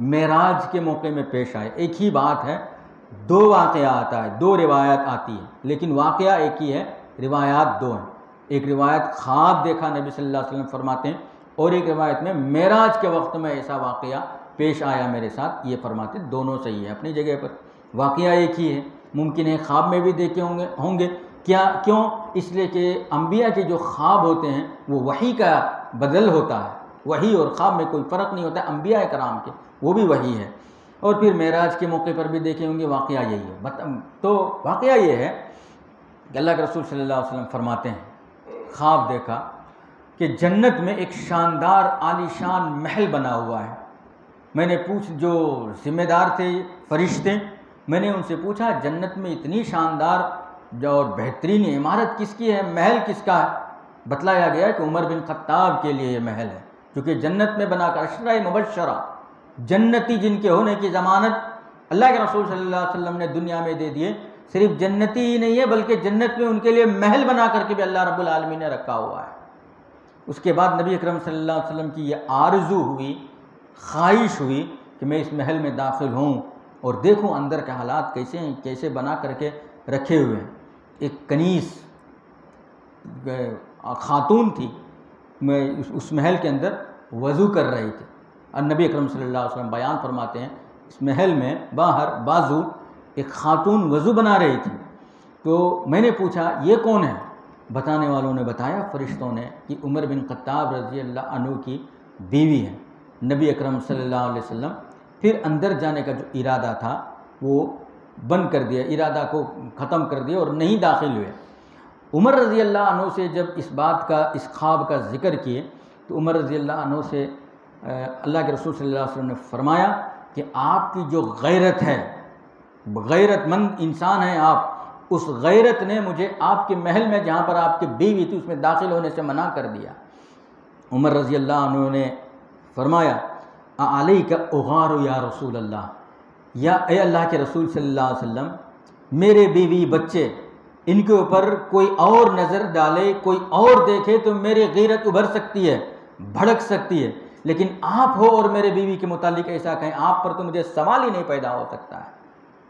معراج کے موقع میں پیش آئے، ایک ہی بات ہے، دو واقعہ آتا ہے، دو روایت آتی ہے، لیکن واقعہ ایک ہی ہے، روایات دو ہیں۔ ایک روایت خواب دیکھا نبی صلی اللہ علیہ وسلم فرماتے ہیں، اور ایک روایت میں معراج کے وقت میں ایسا واقعہ پیش آیا میرے ساتھ، یہ فرماتے دونوں صحیح ہے اپنی جگہ پر، واقعہ ایک ہی ہے۔ ممکن ہے خواب میں بھی دیکھے ہوں گے، کیوں؟ اس لیے کہ انبیاء کے جو خواب ہوتے ہیں وہ وحی کا بدل ہوتا ہے، وحی اور خواب میں کوئی فرق نہیں ہوتا، انبیاء کرام کے وہ بھی وحی ہے۔ اور پھر معراج کے موقع پر بھی دیکھے ہوں گے، واقعہ یہی ہے۔ تو واقعہ یہ ہے کہ اللہ کے رسول صلی اللہ علیہ وسلم فرماتے ہیں خواب دیکھا کہ جنت میں ایک شاندار عالی شان محل بنا ہوا ہے۔ میں نے جو ذمہ دار تھے فرشتے، میں نے ان سے پوچھا جنت میں اتنی شاندار جو اور بہترین عمارت کس کی ہے، محل کس کا ہے؟ بتلایا گیا کہ عمر بن خطاب کے لیے یہ محل ہے، کیونکہ جنت میں بنا کر عشرہ مبشرہ، جنتی جن کے ہونے کی ضمانت اللہ کے رسول صلی اللہ علیہ وسلم نے دنیا میں دے دیے۔ صرف جنتی ہی نہیں ہے بلکہ جنت میں ان کے لیے محل بنا کر کے بھی اللہ رب العالمین نے رکھا ہوا ہے۔ اس کے بعد نبی اکرم صلی اللہ علیہ وسلم کی یہ آرزو ہوئی، خواہش ہوئی کہ میں اس محل میں داخل ہوں اور دیکھوں اندر کے حالات کیسے ہیں، کیسے بنا کر کے رکھے ہوئے ہیں۔ ایک کنیز خاتون تھی، میں اس محل کے اندر وضو کر رہی تھی، اور نبی اکرم صلی اللہ علیہ وسلم بیان فرماتے ہیں اس محل میں باہر بازو ایک خاتون وضو بنا رہی تھی۔ تو میں نے پوچھا یہ کون ہے؟ بتانے والوں نے بتایا، فرشتوں نے، کہ عمر بن خطاب رضی اللہ عنہ کی بیوی ہے۔ نبی اکرم صلی اللہ علیہ وسلم پھر اندر جانے کا جو ارادہ تھا وہ بند کر دیا، ارادہ کو ختم کر دیا اور نہیں داخل ہوئے۔ عمر رضی اللہ عنہ سے جب اس بات کا، اس خواب کا ذکر کیے تو عمر رضی اللہ عنہ سے اللہ کے رسول صلی اللہ علیہ وسلم نے فرمایا کہ آپ کی جو غیرت ہے، غیرت مند انسان ہیں آپ، اس غیرت نے مجھے آپ کے محل میں جہاں پر آپ کی بیوی تھی اس میں داخل ہونے سے منع کر دیا۔ عمر رضی اللہ عنہ نے فرمایا علیک اغار یا رسول اللہ، یا اے اللہ کے رسول صلی اللہ علیہ وسلم، میرے بیوی بچے ان کے اوپر کوئی اور نظر ڈالے، کوئی اور دیکھے تو میری غیرت ابھر سکتی ہے، بھڑک سکتی ہے، لیکن آپ ہو اور میرے بیوی کے متعلق ایسا کہیں، آپ پر تو مجھے سوال ہی نہیں پیدا ہو سکتا ہے۔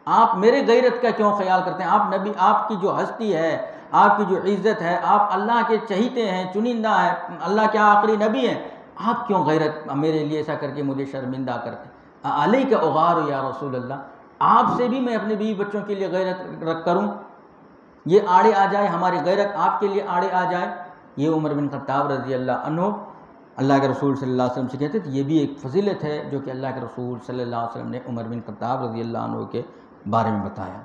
آپ میرے غیرت کا کیوں خیال کرتے ہیں؟ آپ نبی، آپ کی جو ہستی ہے، آپ کی جو عزت ہے، آپ اللہ کے چہیتے ہیں، چنندہ ہیں، اللہ کے آخری نبی ہیں، آپ کیوں غیرت میرے لیے ایسا کر کے مجھے شرمندہ کرتے ہیں؟ علیک اغار یا رسول اللہ، آپ سے بھی میں اپنے بیوی بچوں کے لیے غیرت رکھ کروں؟ یہ آڑے آ جائے، ہماری غیرت آپ کے لیے آڑے آ جائے؟ یہ عمر بن خطاب رضی اللہ عنہ اللہ کے رسول صلی اللہ علیہ وسلم سے کہتے تھے۔ یہ بھی ایک فضیلت ہے جو کہ اللہ کے رسول صلی اللہ علیہ وسلم نے عمر بن خطاب رضی اللہ عنہ کے بارے میں بتایا۔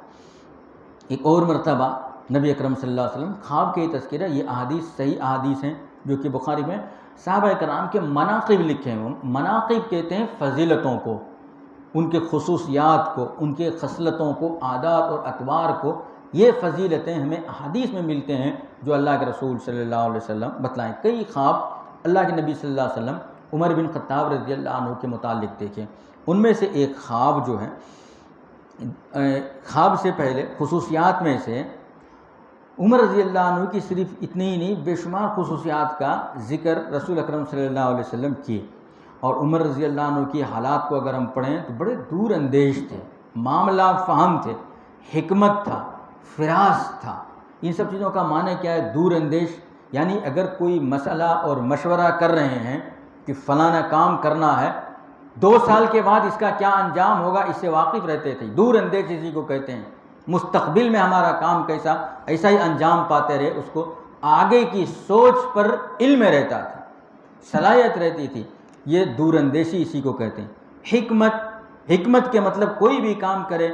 ایک اور مرتبہ نبی اکرم صلی اللہ علیہ وسلم خواب کے تذکرہ، یہ احادیث صحیح احادیث ہیں جو کہ بخاری میں صحابہ کرام کے مناقب لکھے ہیں۔ مناقب کہتے ہیں فضیلتوں کو، ان کے خصوصیات کو، ان کے خصلتوں کو، عادات اور اطوار کو۔ یہ فضیلتیں ہمیں احادیث میں ملتے ہیں جو اللہ کے رسول صلی اللہ علیہ وسلم بتلائیں۔ کئی خواب اللہ کے نبی صلی اللہ علیہ وسلم عمر بن خطاب رضی اللہ عنہ کے متعلق دیکھیں۔ ان میں سے ایک خواب جو ہے، خواب سے پہلے خصوصیات میں سے عمر رضی اللہ عنہ کی صرف اتنی ہی نہیں، بے شمار خصوصیات کا ذکر رسول اکرم صلی اللہ علیہ وسلم کیے۔ اور عمر رضی اللہ عنہ کی حالات کو اگر ہم پڑھیں تو بڑے دور اندیش تھے، معاملہ فہم تھے، حکمت تھا، فراس تھا۔ ان سب چیزوں کا معنی کیا ہے؟ دور اندیش، یعنی اگر کوئی مسئلہ اور مشورہ کر رہے ہیں کہ فلانا کام کرنا ہے، 2 سال کے بعد اس کا کیا انجام ہوگا اس سے واقف رہتے تھے۔ دور اندیش اسی کو کہتے ہیں۔ مستقبل میں ہمارا کام کیسا، ایسا ہی انجام پاتے رہے، اس کو آگے کی سوچ پر علم رہتا تھا، صلاحیت رہتی تھی۔ یہ دور اندیشی اسی کو کہتے ہیں۔ حکمت کے مطلب کوئی بھی کام کرے،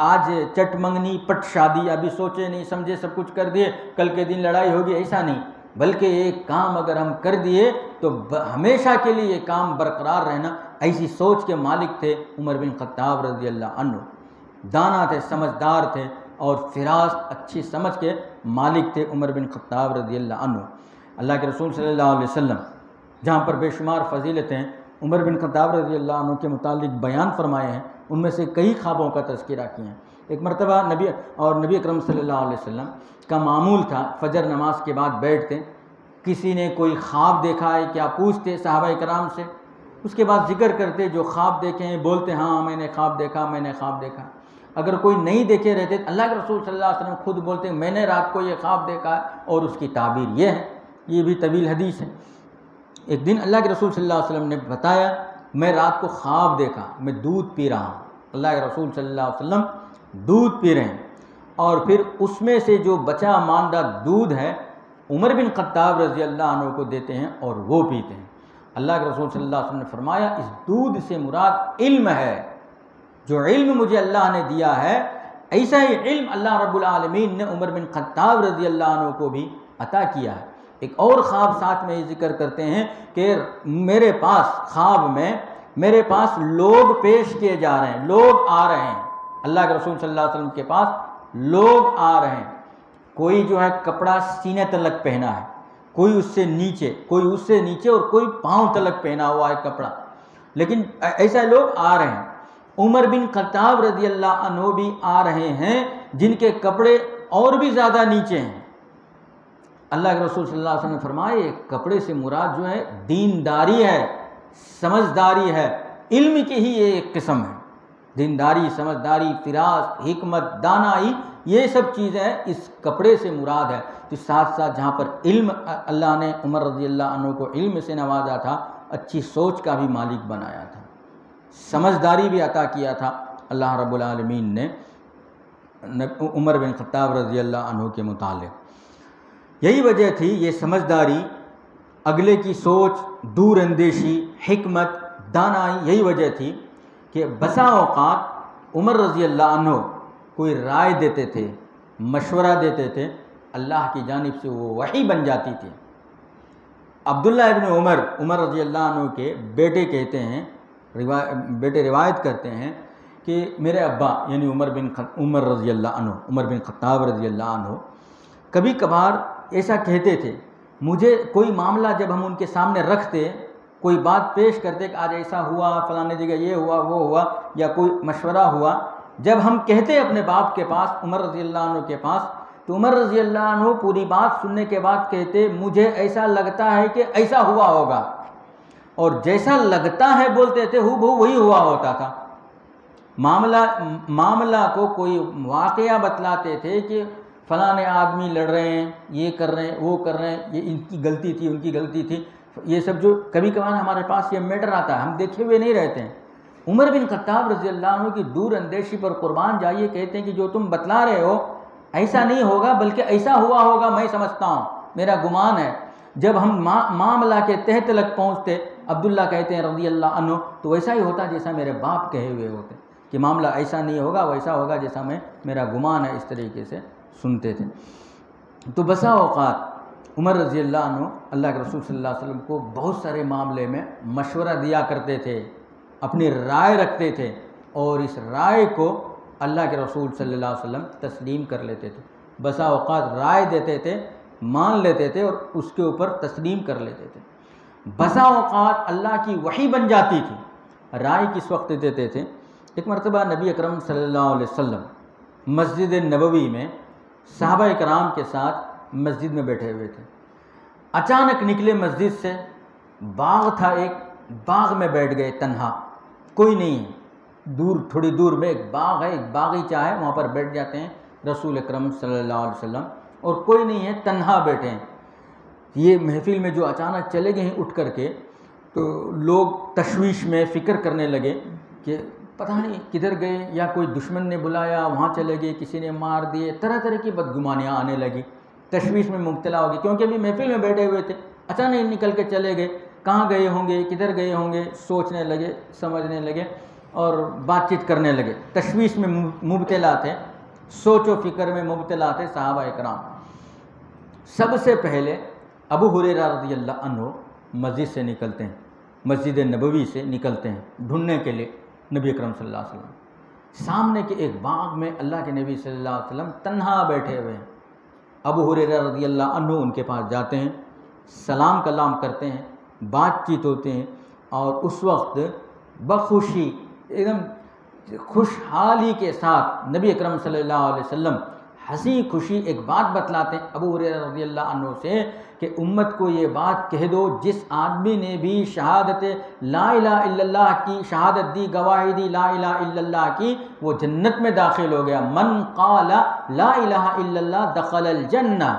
آج چٹ منگنی پٹ شادی، ابھی سوچے نہیں سمجھے سب کچھ کر دیے، کل کے دن لڑائی ہوگی، ایسا نہیں، بلکہ ایک کام اگر ہم کر دیے تو ہمیشہ کے لیے یہ کام برقرار رہنا، ایسی سوچ کے مالک تھے عمر بن خطاب رضی اللہ عنہ۔ دانا تھے، سمجھدار تھے، اور فراست، اچھی سمجھ کے مالک تھے عمر بن خطاب رضی اللہ عنہ۔ اللہ کے رسول صلی اللہ علیہ وسلم جہاں پر بے شمار فضیلتیں عمر بن خطاب رضی اللہ عنہ کے متعلق بیان فرمائے ہیں، ان میں سے کئی خوابوں کا تذکرہ کیا ہے۔ ایک مرتبہ نبی اکرم صلی اللہ علیہ وسلم کا معمول تھا فجر نماز کے بعد بیٹھتے، کسی نے کوئی خواب دیکھا ہے کیا پوچھتے صحابہ کرام سے، اس کے بعد ذکر کرتے جو خواب دیکھے ہیں، بولتے ہاں میں نے خواب دیکھا، میں نے خواب دیکھا۔ اگر کوئی نہیں دیکھے رہتے اللہ کے رسول صلی اللہ علیہ وسلم خود بولتے میں نے رات کو یہ خواب دیکھا ہے، اور اس کی تعبیر یہ ہے۔ یہ بھی طویل حدیث ہے۔ ایک دن اللہ کے رسول صلی اللہ علیہ وسلم نے بتایا میں رات کو خواب دیکھا، میں دودھ پی رہا ہوں۔ اللہ کے رسول صلی اللہ علیہ وسلم دودھ پی رہے ہیں، اور پھر اس میں سے جو بچا ماندہ دودھ ہے عمر بن خطاب رضی اللہ عنہ کو دیتے ہیں اور وہ پیتے ہیں۔ اللہ کے رسول صلی اللہ علیہ وسلم نے فرمایا اس دودھ سے مراد علم ہے، جو علم مجھے اللہ نے دیا ہے ایسا ہی علم اللہ رب العالمین نے عمر بن خطاب رضی اللہ عنہ کو بھی عطا کیا ہے۔ ایک اور خواب ساتھ میں یہ ذکر کرتے ہیں کہ میرے پاس خواب میں میرے پاس لوگ پیش کیے جا رہے ہیں، لوگ آ رہے ہیں، اللہ کے رسول صلی اللہ علیہ وسلم کے پاس لوگ آ رہے ہیں، کوئی جو ہے کپڑا سینے تلک پہنا ہے، کوئی اس سے نیچے، کوئی اس سے نیچے، اور کوئی پاؤں تلک پہنا ہوا ہے کپڑا، لیکن ایسے لوگ آ رہے ہیں۔ عمر بن خطاب رضی اللہ عنہ بھی آ رہے ہیں جن کے کپڑے اور بھی زیادہ نیچے ہیں۔ اللہ کے رسول صلی اللہ علیہ وسلم نے فرمایا یہ کپڑے سے مراد جو ہے دینداری ہے، سمجھداری ہے، علم کی ہی یہ ایک قسم ہے۔ دینداری، سمجھداری، فراست، حکمت، دانائی، یہ سب چیزیں اس کپڑے سے مراد ہے۔ تو ساتھ ساتھ جہاں پر علم، اللہ نے عمر رضی اللہ عنہ کو علم سے نوازا تھا، اچھی سوچ کا بھی مالک بنایا تھا، سمجھداری بھی عطا کیا تھا اللہ رب العالمین نے عمر بن خطاب رضی اللہ عنہ کے متعلق۔ یہی وجہ تھی، یہ سمجھداری، اگلے کی سوچ، دور اندیشی، حکمت، دانائی، یہی وجہ تھی کہ بسا اوقات عمر رضی اللہ عنہ کوئی رائے دیتے تھے، مشورہ دیتے تھے، اللہ کی جانب سے وہ وحی بن جاتی تھی۔ عبداللہ ابن عمر رضی اللہ عنہ کے بیٹے کہتے ہیں، بیٹے روایت کرتے ہیں کہ میرے ابا یعنی عمر رضی اللہ عنہ، عمر بن خطاب رضی اللہ عنہ کبھی کبھار ایسا کہتے تھے، مجھے کوئی معاملہ جب ہم ان کے سامنے رکھتے، کوئی بات پیش کرتے کہ آج ایسا ہوا، فلانے جگہ یہ ہوا، وہ ہوا، یا کوئی مشورہ ہوا، جب ہم کہتے اپنے باپ کے پاس، عمر رضی اللہ عنہ کے پاس، تو عمر رضی اللہ عنہ پوری بات سننے کے بعد کہتے مجھے ایسا لگتا ہے کہ ایسا ہوا ہوگا، اور جیسا لگتا ہے بولتے تھے ہو بہو وہی ہوا ہوتا تھا۔ معاملہ کو کوئی واقعہ بتلاتے تھے کہ فلاں آدمی لڑ رہے ہیں، یہ کر رہے ہیں، وہ کر رہے ہیں، یہ ان کی غلطی تھی، ان کی غلطی تھی، یہ سب جو کبھی کبھار ہمارے پاس یہ میٹر آتا ہے، ہم دیکھے ہوئے نہیں رہتے ہیں۔ عمر بن خطاب رضی اللہ عنہ کی دور اندیشی پر قربان جائیے، کہتے ہیں کہ جو تم بتلا رہے ہو ایسا نہیں ہوگا بلکہ ایسا ہوا ہوگا، میں سمجھتا ہوں، میرا گمان ہے۔ جب ہم معاملہ کے تہ تلک پہنچتے، عبداللہ کہتے ہیں رضی اللہ عنہ، تو ویسا ہی ہوتا جیسا میرے باپ کہے ہوئے ہوتے کہ معاملہ ایسا نہیں ہوگا، ویسا ہوگا جیسا میرا گمان ہے، اس طریقے سے سنتے تھے۔ تو بسا اوقات عمر رضی اللہ عنہ اللہ کے رسول صلی اللہ علیہ وسلم کو بہت سارے معاملے میں مشورہ دیا کرتے تھے، اپنی رائے رکھتے تھے، اور اس رائے کو اللہ کے رسول صلی اللہ علیہ وسلم تسلیم کر لیتے تھے۔ بسا اوقات رائے دیتے تھے، مان لیتے تھے اور اس کے اوپر تسلیم کر لیتے تھے۔ بسا اوقات اللہ کی وحی بن جاتی تھی۔ رائے کس وقت دیتے تھے؟ ایک مرتبہ نبی اکرم صلی اللہ علیہ وسلم مسجد نبوی میں صحابہ کرام کے ساتھ مسجد میں بیٹھے ہوئے تھے۔ اچانک نکلے مسجد سے، باغ تھا، ایک باغ میں بیٹھ گئے تنہا، کوئی نہیں ہے، دور تھوڑی دور میں ایک باغ ہے، ایک باغیچہ ہے، وہاں پر بیٹھ جاتے ہیں رسول اکرم صلی اللہ علیہ وسلم، اور کوئی نہیں ہے، تنہا بیٹھے ہیں۔ یہ محفل میں جو اچانک چلے گئے ہیں اٹھ کر کے، تو لوگ تشویش میں فکر کرنے لگے کہ پتہ نہیں کدھر گئے، یا کوئی دشمن نے بلایا وہاں چلے گئے، کسی نے مار دیے، طرح طرح کی بدگمانیاں آنے لگی، تشویش میں مبتلا ہو گئے، کیونکہ ابھی محفل میں بیٹھے ہوئے تھے، اچانک نکل کے چلے گئے، کہاں گئے ہوں گے، کدھر گئے ہوں گے، سوچنے لگے، سمجھنے لگے اور بات چیت کرنے لگے، تشویش میں مبتلا تھے، سوچ و فکر میں مبتلا تھے صحابہ کرام۔ سب سے پہلے ابو ہریرہ رضی اللہ عنہ مسجد سے نکلتے ہیں، مسجد نبوی سے نکلتے ہیں ڈھونڈنے کے لیے نبی اکرم صلی اللہ علیہ وسلم۔ سامنے کے ایک باغ میں اللہ کے نبی صلی اللہ علیہ وسلم تنہا بیٹھے ہوئے ہیں۔ ابو ہریرہ رضی اللہ عنہ ان کے پاس جاتے ہیں، سلام کلام کرتے ہیں، بات چیت ہوتے ہیں، اور اس وقت بخوشی، ایک دم خوشحالی کے ساتھ نبی اکرم صلی اللہ علیہ وسلم ہنسی خوشی ایک بات بتلاتے ہیں ابو ہریرہ رضی اللہ عنہ سے کہ امت کو یہ بات کہہ دو، جس آدمی نے بھی شہادت لا الہ الا اللہ کی شہادت دی، گواہی دی لا الہ الا اللہ کی، وہ جنت میں داخل ہو گیا۔ من قال لا الہ الا اللہ دخل الجنہ،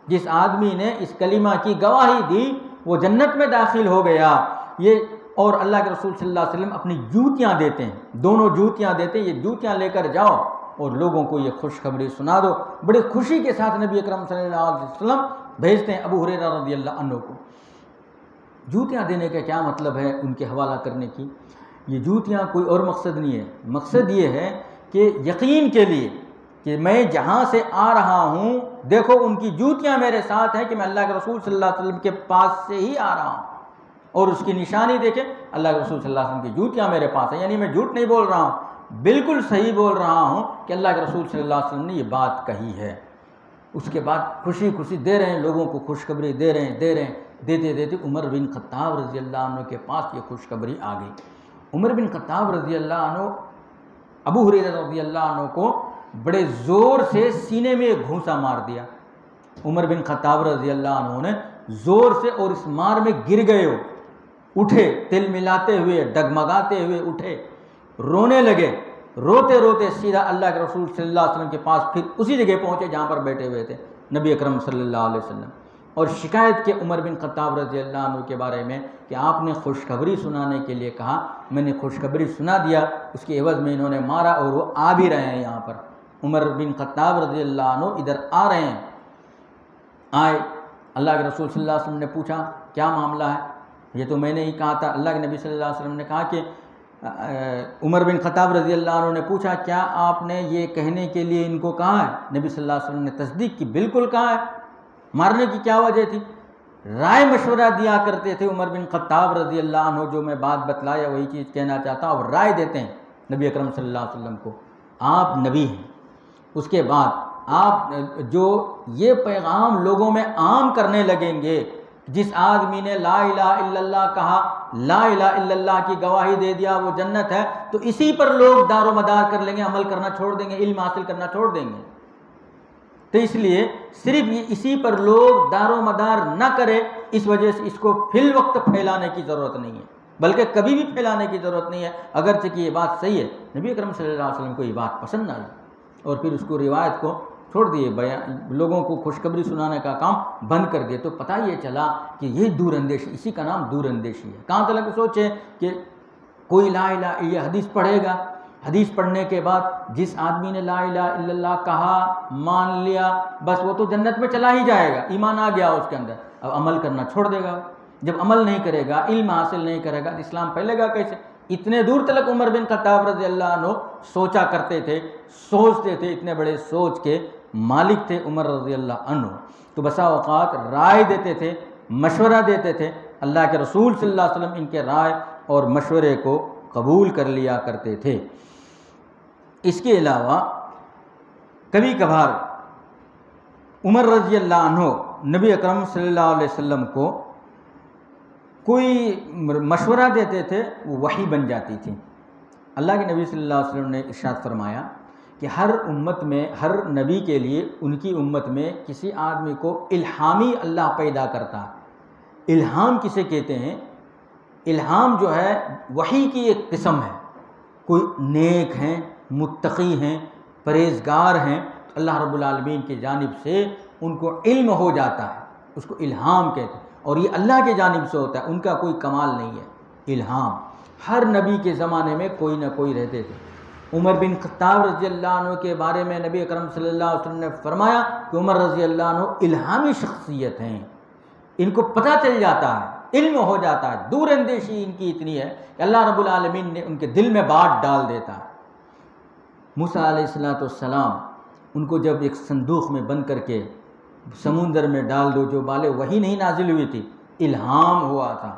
جس آدمی نے اس کلمہ کی گواہی دی وہ جنت میں داخل ہو گیا۔ یہ اور اللہ کے رسول صلی اللہ علیہ وسلم اپنی جوتیاں دیتے ہیں، دونوں جوتیاں دیتے ہیں، یہ جوتیاں لے کر جاؤ اور لوگوں کو یہ خوشخبری سنا دو۔ بڑے خوشی کے ساتھ نبی اکرم صلی اللہ علیہ وسلم بھیجتے ہیں ابو ہریرہ رضی اللہ عنہ کو۔ جوتیاں دینے کا کیا مطلب ہے ان کے حوالہ کرنے کی؟ یہ جوتیاں کوئی اور مقصد نہیں ہے، مقصد یہ ہے کہ یقین کے لیے کہ میں جہاں سے آ رہا ہوں دیکھو ان کی جوتیاں میرے ساتھ ہیں، کہ میں اللہ کے رسول صلی اللہ علیہ وسلم کے پاس سے ہی آ رہا ہوں، اور اس کی نشانی دیکھیں اللہ کے رسول صلی اللہ علیہ وسلم کی جوتیاں میرے پاس ہیں، یعنی میں جھوٹ نہیں بول رہا ہوں، بالکل صحیح بول رہا ہوں کہ اللہ کے رسول صلی اللہ علیہ وسلم نے یہ بات کہی ہے۔ اس کے بعد خوشی خوشی دے رہے ہیں لوگوں کو، خوشخبری دے رہے ہیں، دیتے عمر بن خطاب رضی اللہ عنہ کے پاس یہ خوشخبری آ گئی۔ عمر بن خطاب رضی اللہ عنہ ابو ہریرہ رضی اللہ عنہ کو بڑے زور سے سینے میں ایک گھونسا مار دیا۔ عمر بن خطاب رضی اللہ عنہ نے زور سے، اور اس مار میں گر گئے، اٹھے، تل ملاتے ہوئے، ڈگمگاتے ہوئے اٹھے، رونے لگے، روتے روتے سیدھا اللہ کے رسول صلی اللہ علیہ وسلم کے پاس پھر اسی جگہ پہنچے جہاں پر بیٹھے ہوئے تھے نبی اکرم صلی اللہ علیہ وسلم، اور شکایت کے عمر بن خطاب رضی اللہ عنہ کے بارے میں کہ آپ نے خوشخبری سنانے کے لیے کہا، میں نے خوشخبری سنا دیا، اس کے عوض میں انہوں نے مارا، اور وہ آ بھی رہے ہیں یہاں پر۔ عمر بن خطاب رضی اللہ عنہ ادھر آ رہے ہیں، آئے، اللہ کے رسول صلی اللہ علیہ وسلم نے پوچھا کیا معاملہ ہے؟ یہ تو میں نے ہی کہا تھا۔ اللہ کے نبی صلی اللہ علیہ وسلم نے کہا کہ عمر بن خطاب رضی اللہ عنہ نے پوچھا کیا آپ نے یہ کہنے کے لیے ان کو کہا ہے؟ نبی صلی اللہ علیہ وسلم نے تصدیق کی، بالکل کہا ہے۔ مارنے کی کیا وجہ تھی؟ رائے مشورہ دیا کرتے تھے عمر بن خطاب رضی اللہ عنہ، جو میں بات بتلایا وہی چیز کہنا چاہتا ہوں، اور رائے دیتے ہیں نبی اکرم صلی اللہ علیہ وسلم کو۔ آپ نبی ہیں، اس کے بعد آپ جو یہ پیغام لوگوں میں عام کرنے لگیں گے، جس آدمی نے لا الہ الا اللہ کہا، لا الہ الا اللہ کی گواہی دے دیا، وہ جنت ہے، تو اسی پر لوگ دار و مدار کر لیں گے، عمل کرنا چھوڑ دیں گے، علم حاصل کرنا چھوڑ دیں گے۔ تو اس لیے صرف اسی پر لوگ دار و مدار نہ کرے، اس وجہ سے اس کو فی الوقت پھیلانے کی ضرورت نہیں ہے، بلکہ کبھی بھی پھیلانے کی ضرورت نہیں ہے، اگرچہ کہ یہ بات صحیح ہے۔ نبی اکرم صلی اللہ علیہ وسلم کو یہ بات پسند نہ آئی، اور پھر اس کو روایت کو چھوڑ دیے، لوگوں کو خوشخبری سنانے کا کام بند کر دیے۔ تو پتہ یہ چلا کہ یہ دور اندیشی، اسی کا نام دور اندیشی ہے۔ کہاں تک سوچیں کہ کوئی لا الہ، یہ حدیث پڑھے گا، حدیث پڑھنے کے بعد جس آدمی نے لا الہ الا اللہ کہا، مان لیا، بس وہ تو جنت میں چلا ہی جائے گا، ایمان آ گیا اس کے اندر، اب عمل کرنا چھوڑ دے گا۔ جب عمل نہیں کرے گا، علم حاصل نہیں کرے گا، اسلام پھیلے گا کیسے؟ اتنے دور تک عمر بن خطاب رضی اللہ عنہ سوچا کرتے تھے، سوچتے تھے، اتنے بڑے سوچ کے مالک تھے عمر رضی اللہ عنہ۔ تو بسا اوقات رائے دیتے تھے، مشورہ دیتے تھے، اللہ کے رسول صلی اللہ علیہ وسلم ان کے رائے اور مشورے کو قبول کر لیا کرتے تھے۔ اس کے علاوہ کبھی کبھار عمر رضی اللہ عنہ نبی اکرم صلی اللہ علیہ وسلم کو کوئی مشورہ دیتے تھے، وہ وحی بن جاتی تھی۔ اللہ کے نبی صلی اللہ علیہ وسلم نے ارشاد فرمایا کہ ہر امت میں، ہر نبی کے لیے ان کی امت میں کسی آدمی کو الہامی اللہ پیدا کرتا ہے۔ الہام کسے کہتے ہیں؟ الہام جو ہے وحی کی ایک قسم ہے۔ کوئی نیک ہیں، متقی ہیں، پرہیزگار ہیں، اللہ رب العالمین کی جانب سے ان کو علم ہو جاتا ہے، اس کو الہام کہتے ہیں، اور یہ اللہ کی جانب سے ہوتا ہے، ان کا کوئی کمال نہیں ہے۔ الہام ہر نبی کے زمانے میں کوئی نہ کوئی رہتے تھے۔ عمر بن خطاب رضی اللہ عنہ کے بارے میں نبی اکرم صلی اللہ علیہ وسلم نے فرمایا کہ عمر رضی اللہ عنہ الہامی شخصیت ہیں، ان کو پتہ چل جاتا ہے، علم ہو جاتا ہے، دور اندیشی ان کی اتنی ہے کہ اللہ رب العالمین نے ان کے دل میں بات ڈال دیتا ہے۔ موسیٰ علیہ السلام ان کو جب ایک صندوق میں بند کر کے سمندر میں ڈال دو، جو بالے وہی نہیں نازل ہوئی تھی، الہام ہوا تھا،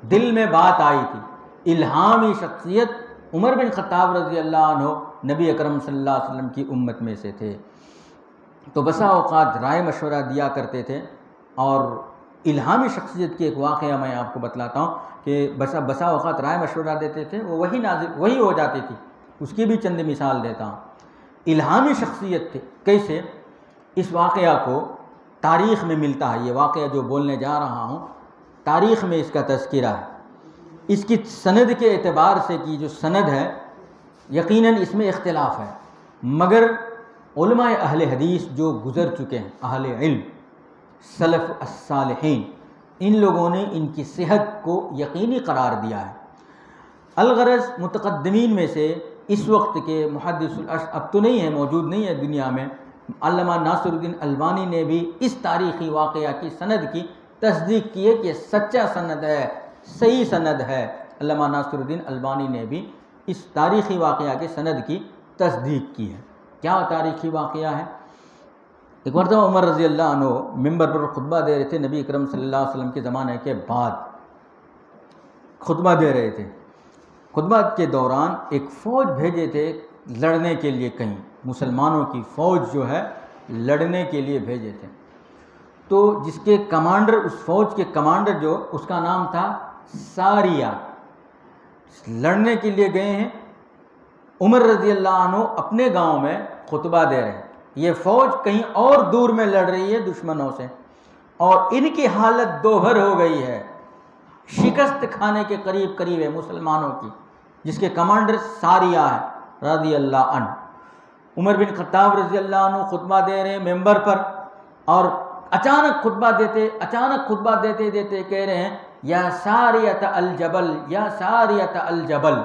دل میں بات آئی تھی۔ الہامی شخصیت عمر بن خطاب رضی اللہ عنہ نبی اکرم صلی اللہ علیہ وسلم کی امت میں سے تھے۔ تو بسا اوقات رائے مشورہ دیا کرتے تھے، اور الہامی شخصیت کی ایک واقعہ میں آپ کو بتلاتا ہوں کہ بسا اوقات رائے مشورہ دیتے تھے، وہ وہی ہو جاتی تھی۔ اس کی بھی چند مثال دیتا ہوں۔ الہامی شخصیت تھے کیسے؟ اس واقعہ کو تاریخ میں ملتا ہے، یہ واقعہ جو بولنے جا رہا ہوں تاریخ میں اس کا تذکرہ ہے۔ اس کی سند کے اعتبار سے کی جو سند ہے، یقیناً اس میں اختلاف ہے، مگر علماء اہل حدیث جو گزر چکے ہیں، اہل علم، سلف الصالحین، ان لوگوں نے ان کی صحت کو یقینی قرار دیا ہے۔ الغرض متقدمین میں سے اس وقت کے محدث اب تو نہیں ہے، موجود نہیں ہے دنیا میں، علامہ ناصر الدین البانی نے بھی اس تاریخی واقعہ کی سند کی تصدیق کی ہے کہ سچا سند ہے، صحیح سند ہے۔ علامہ ناصر الدین البانی نے بھی اس تاریخی واقعہ کی سند کی تصدیق کی ہے۔ کیا تاریخی واقعہ ہے؟ ایک مرتبہ عمر رضی اللہ عنہ ممبر پر خطبہ دے رہے تھے، نبی اکرم صلی اللہ علیہ وسلم کے زمانے کے بعد خطبہ دے رہے تھے۔ خطبہ کے دوران ایک فوج بھیجے تھے لڑنے کے لیے، کہیں مسلمانوں کی فوج جو ہے لڑنے کے لیے بھیجے تھے۔ تو جس کے کمانڈر، اس فوج کے کمانڈر جو، اس کا نام تھا ساریہ، لڑنے کے لیے گئے ہیں۔ عمر رضی اللہ عنہ اپنے گاؤں میں خطبہ دے رہے ہیں، یہ فوج کہیں اور دور میں لڑ رہی ہے دشمنوں سے، اور ان کی حالت دوبھر ہو گئی ہے، شکست کھانے کے قریب قریب ہے مسلمانوں کی، جس کے کمانڈر ساریہ ہے رضی اللہ عنہ۔ عمر بن خطاب رضی اللہ عنہ خطبہ دے رہے ہیں ممبر پر، اور اچانک خطبہ دیتے دیتے کہہ رہے ہیں یا ساریۃ الجبل، یا ساریۃ الجبل۔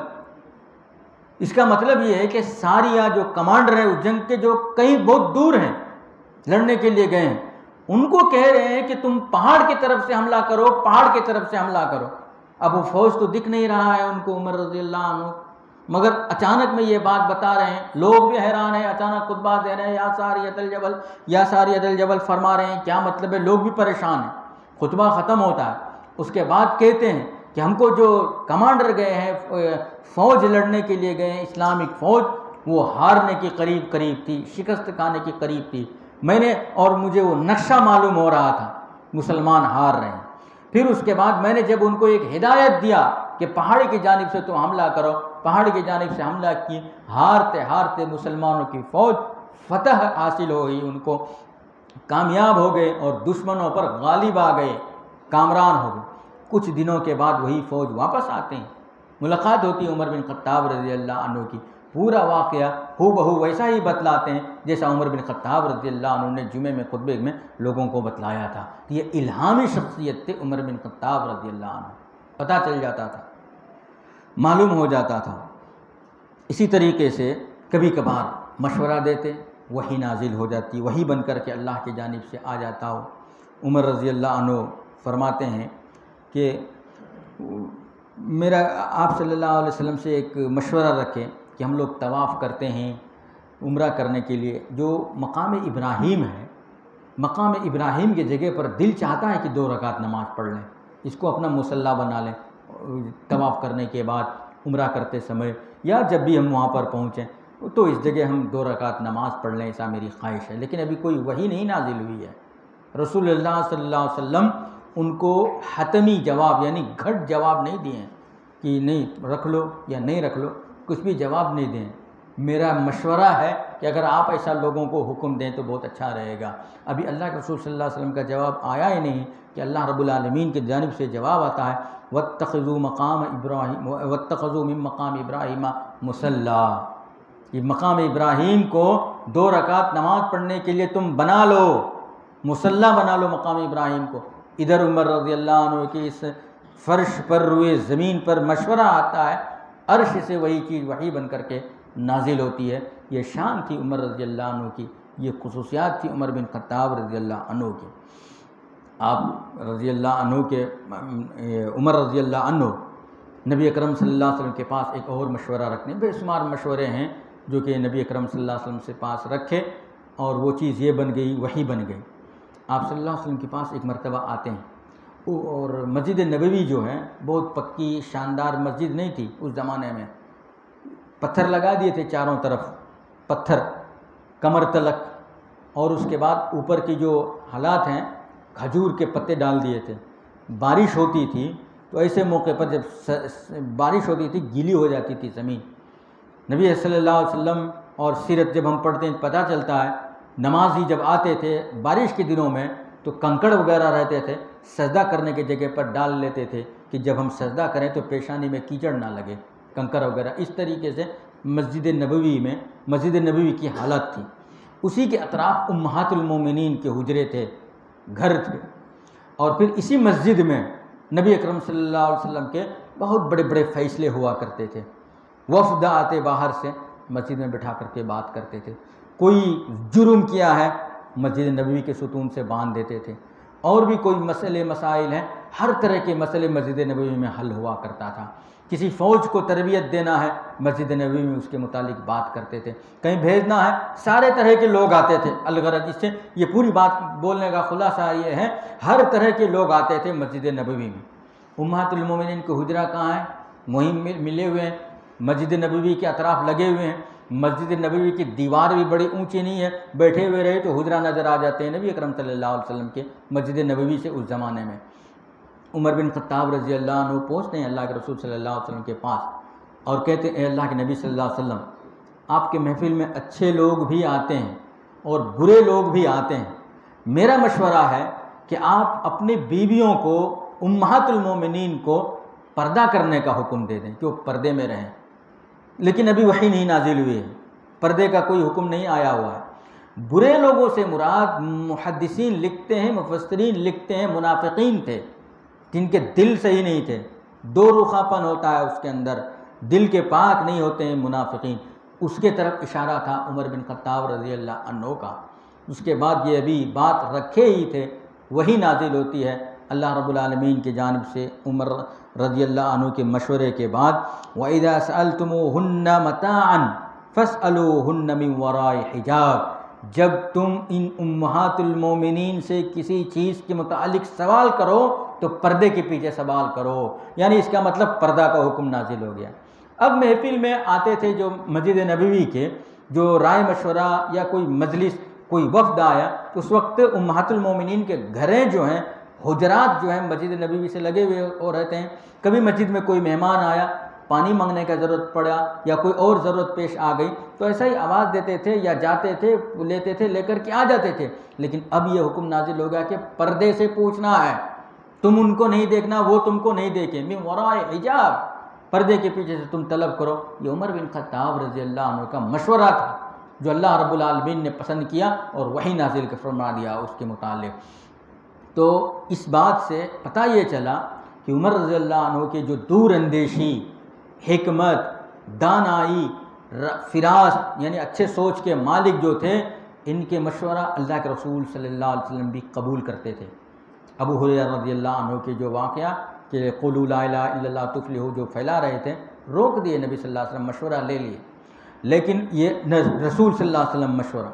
اس کا مطلب یہ ہے کہ ساریہ جو کمانڈر ہیں اس جنگ کے، جو کہیں بہت دور ہیں لڑنے کے لیے گئے ہیں، ان کو کہہ رہے ہیں کہ تم پہاڑ کی طرف سے حملہ کرو، پہاڑ کی طرف سے حملہ کرو۔ اب وہ فوج تو دکھ نہیں رہا ہے ان کو عمر رضی اللہ عنہ، مگر اچانک میں یہ بات بتا رہے ہیں، لوگ بھی حیران ہیں، اچانک خطبہ دے رہے ہیں یا ساریۃ الجبل، یا ساریۃ الجبل فرما رہے ہیں، کیا مطلب ہے؟ لوگ بھی پریشان ہیں۔ خطبہ ختم ہوتا ہے، اس کے بعد کہتے ہیں کہ ہم کو جو کمانڈر گئے ہیں، فوج لڑنے کے لیے گئے ہیں اسلامک فوج، وہ ہارنے کے قریب قریب تھی، شکست کھانے کے قریب تھی، اور مجھے وہ نقشہ معلوم ہو رہا تھا، مسلمان ہار رہے ہیں۔ پھر اس کے بعد میں نے جب ان کو ایک ہدایت دیا کہ پہاڑ کی جانب سے تم حملہ کرو، پہاڑ کی جانب سے حملہ کی، ہارتے ہارتے مسلمانوں کی فوج فتح حاصل ہو گئی، ان کو کامیاب ہو گئے اور دشمنوں پر غالب آ گئے، کامران ہو گئے۔ کچھ دنوں کے بعد وہی فوج واپس آتے ہیں، ملاقات ہوتی ہے عمر بن خطاب رضی اللہ عنہ کی، پورا واقعہ ہو بہو ویسا ہی بتلاتے ہیں جیسا عمر بن خطاب رضی اللہ عنہ نے جمعے میں خطبے میں لوگوں کو بتلایا تھا۔ یہ الہامی شخصیت تھے عمر بن خطاب رضی اللہ عنہ، پتہ چل جاتا تھا، معلوم ہو جاتا تھا۔ اسی طریقے سے کبھی کبھار مشورہ دیتے، وحی نازل ہو جاتی، وحی بن کر کے اللہ کی جانب سے آ جاتا ہو۔ عمر رضی اللہ عنہ فرماتے ہیں کہ میرا آپ صلی اللہ علیہ وسلم سے ایک مشورہ رکھیں کہ ہم لوگ طواف کرتے ہیں عمرہ کرنے کے لیے، جو مقام ابراہیم ہے، مقام ابراہیم کی جگہ پر دل چاہتا ہے کہ 2 رکعت نماز پڑھ لیں، اس کو اپنا مصلی بنا لیں طواف کرنے کے بعد، عمرہ کرتے سمے، یا جب بھی ہم وہاں پر پہنچیں تو اس جگہ ہم 2 رکعت نماز پڑھ لیں، ایسا میری خواہش ہے۔ لیکن ابھی کوئی وحی نہیں نازل ہوئی ہے۔ رسول اللہ صلی اللہ علیہ وسلم ان کو حتمی جواب یعنی گھٹ جواب نہیں دیے ہیں کہ نہیں رکھ لو یا نہیں رکھ لو، کچھ بھی جواب نہیں دیں۔ میرا مشورہ ہے کہ اگر آپ ایسا لوگوں کو حکم دیں تو بہت اچھا رہے گا۔ ابھی اللہ کے رسول صلی اللہ علیہ وسلم کا جواب آیا ہی نہیں کہ اللہ رب العالمین کی جانب سے جواب آتا ہے وَاتَّخِذُوا مِن مَقَامِ إِبْرَاهِيمَ مُصَلًّى، یہ مقام ابراہیم کو 2 رکعت نماز پڑھنے کے لیے تم بنا لو، مصلی بنا لو مقام ابراہیم کو۔ ادھر عمر رضی اللہ عنہ کی اس فرش پر روئے زمین پر مشورہ آتا ہے، عرش سے وہی چیز وحی بن کر کے نازل ہوتی ہے۔ یہ شان تھی عمر رضی اللہ عنہ کی، یہ خصوصیات تھی عمر بن خطاب رضی اللہ عنہ کی۔ آپ رضی اللہ عنہ کے عمر رضی اللہ عنہ نبی اکرم صلی اللہ علیہ وسلم کے پاس ایک اور مشورہ رکھنے، بے شمار مشورے ہیں جو کہ نبی اکرم صلی اللہ علیہ وسلم سے پاس رکھے، اور وہ چیز یہ بن گئی، وحی بن گئی۔ آپ صلی اللہ علیہ وسلم کے پاس ایک مرتبہ آتے ہیں، اور مسجد نبوی جو ہے بہت پکی شاندار مسجد نہیں تھی اس زمانے میں، پتھر لگا دیے تھے چاروں طرف، پتھر کمر تلک، اور اس کے بعد اوپر کی جو حالات ہیں کھجور کے پتے ڈال دیے تھے۔ بارش ہوتی تھی تو ایسے موقع پر جب بارش ہوتی تھی گیلی ہو جاتی تھی زمین۔ نبی صلی اللہ علیہ وسلم اور سیرت جب ہم پڑھتے ہیں پتہ چلتا ہے نمازی جب آتے تھے بارش کے دنوں میں تو کنکڑ وغیرہ رہتے تھے، سجدہ کرنے کی جگہ پر ڈال لیتے تھے کہ جب ہم سجدہ کریں تو پیشانی میں کیچڑ نہ لگے، کنکر وغیرہ۔ اس طریقے سے مسجد نبوی کی حالت تھی۔ اسی کے اطراف امہات المومنین کے حجرے تھے، گھر تھے، اور پھر اسی مسجد میں نبی اکرم صلی اللہ علیہ وسلم کے بہت بڑے بڑے فیصلے ہوا کرتے تھے۔ وفد آتے باہر سے مسجد میں بٹھا کر کے بات کرتے تھے، کوئی جرم کیا ہے مسجد نبوی کے ستون سے باندھ دیتے تھے، اور بھی کوئی مسئلے مسائل ہیں، ہر طرح کے مسئلے مسجد نبوی میں حل ہوا کرتا تھا۔ کسی فوج کو تربیت دینا ہے مسجد نبوی میں اس کے متعلق بات کرتے تھے، کہیں بھیجنا ہے سارے طرح کے لوگ آتے تھے۔ الغرض اس سے یہ پوری بات بولنے کا خلاصہ یہ ہے، ہر طرح کے لوگ آتے تھے مسجد نبوی میں۔ امہات المومنین کے حجرہ کہاں ہیں؟ مہم ملے ہوئے ہیں، مسجد نبوی کے اطراف لگے ہوئے ہیں، مسجد نبوی کی دیوار بھی بڑی اونچی نہیں ہے، بیٹھے ہوئے رہے تو حجرہ نظر آ جاتے ہیں نبی اکرم صلی اللہ علیہ وسلم کے مسجد نبوی سے اس زمانے میں۔ عمر بن خطاب رضی اللہ عنہ پہنچتے ہیں اللہ کے رسول صلی اللہ علیہ وسلم کے پاس اور کہتے ہیں اے اللہ کے نبی صلی اللہ علیہ وسلم، آپ کے محفل میں اچھے لوگ بھی آتے ہیں اور برے لوگ بھی آتے ہیں، میرا مشورہ ہے کہ آپ اپنی بیویوں کو، امہات المومنین کو پردہ کرنے کا حکم دے دیں کہ وہ پردے میں رہیں۔ لیکن ابھی وحی نہیں نازل ہوئی ہے، پردے کا کوئی حکم نہیں آیا ہوا ہے۔ برے لوگوں سے مراد محدثین لکھتے ہیں، مفسرین لکھتے ہیں منافقین تھے، جن کے دل صحیح نہیں تھے، دو رخا پن ہوتا ہے اس کے اندر، دل کے پاک نہیں ہوتے ہیں منافقین، اس کے طرف اشارہ تھا عمر بن خطاب رضی اللہ عنہ کا۔ اس کے بعد یہ ابھی بات رکھے ہی تھے، وہی نازل ہوتی ہے اللہ رب العالمین کی جانب سے عمر رضی اللہ عنہ کے مشورے کے بعد، وَإِذَا سَأَلْتُمُوهُنَّ مَتَاعًا فَاسْأَلُوهُنَّ مِنْ وَرَاءِ حِجَابٍ، جب تم ان امہات المومنین سے کسی چیز کے متعلق سوال کرو تو پردے کے پیچھے سوال کرو، یعنی اس کا مطلب پردہ کا حکم نازل ہو گیا۔ اب محفل میں آتے تھے جو مسجد نبوی کے، جو رائے مشورہ یا کوئی مجلس، کوئی وفد آیا، اس وقت امہات المومنین کے گھریں جو ہیں، حجرات جو ہیں مسجد نبوی سے لگے ہوئے ہو رہتے ہیں۔ کبھی مسجد میں کوئی مہمان آیا، پانی مانگنے کا ضرورت پڑا یا کوئی اور ضرورت پیش آ گئی تو ایسا ہی آواز دیتے تھے یا جاتے تھے، لیتے تھے، لے کر کے آ جاتے تھے۔ لیکن اب یہ حکم نازل ہو گیا کہ پردے سے پوچھنا ہے، تم ان کو نہیں دیکھنا، وہ تم کو نہیں دیکھیں، من وراء حجاب، پردے کے پیچھے سے تم طلب کرو۔ یہ عمر بن خطاب رضی اللہ عنہ کا مشورہ تھا جو اللہ رب العالمین نے پسند کیا اور وحی نازل کر فرما دیا اس کے متعلق۔ تو اس بات سے پتہ یہ چلا کہ عمر رضی اللہ عنہ کے جو دور اندیشی، حکمت، دانائی، فراست، یعنی اچھے سوچ کے مالک جو تھے، ان کے مشورہ اللہ کے رسول صلی اللہ علیہ وسلم بھی قبول کرتے تھے۔ ابو ہریرہ رضی اللہ عنہ کے جو واقعہ کہ قولوا لا الہ الا اللہ تفلحوا جو پھیلا رہے تھے، روک دیے نبی صلی اللہ علیہ وسلم، مشورہ لے لیے، لیکن یہ رسول صلی اللہ علیہ وسلم مشورہ،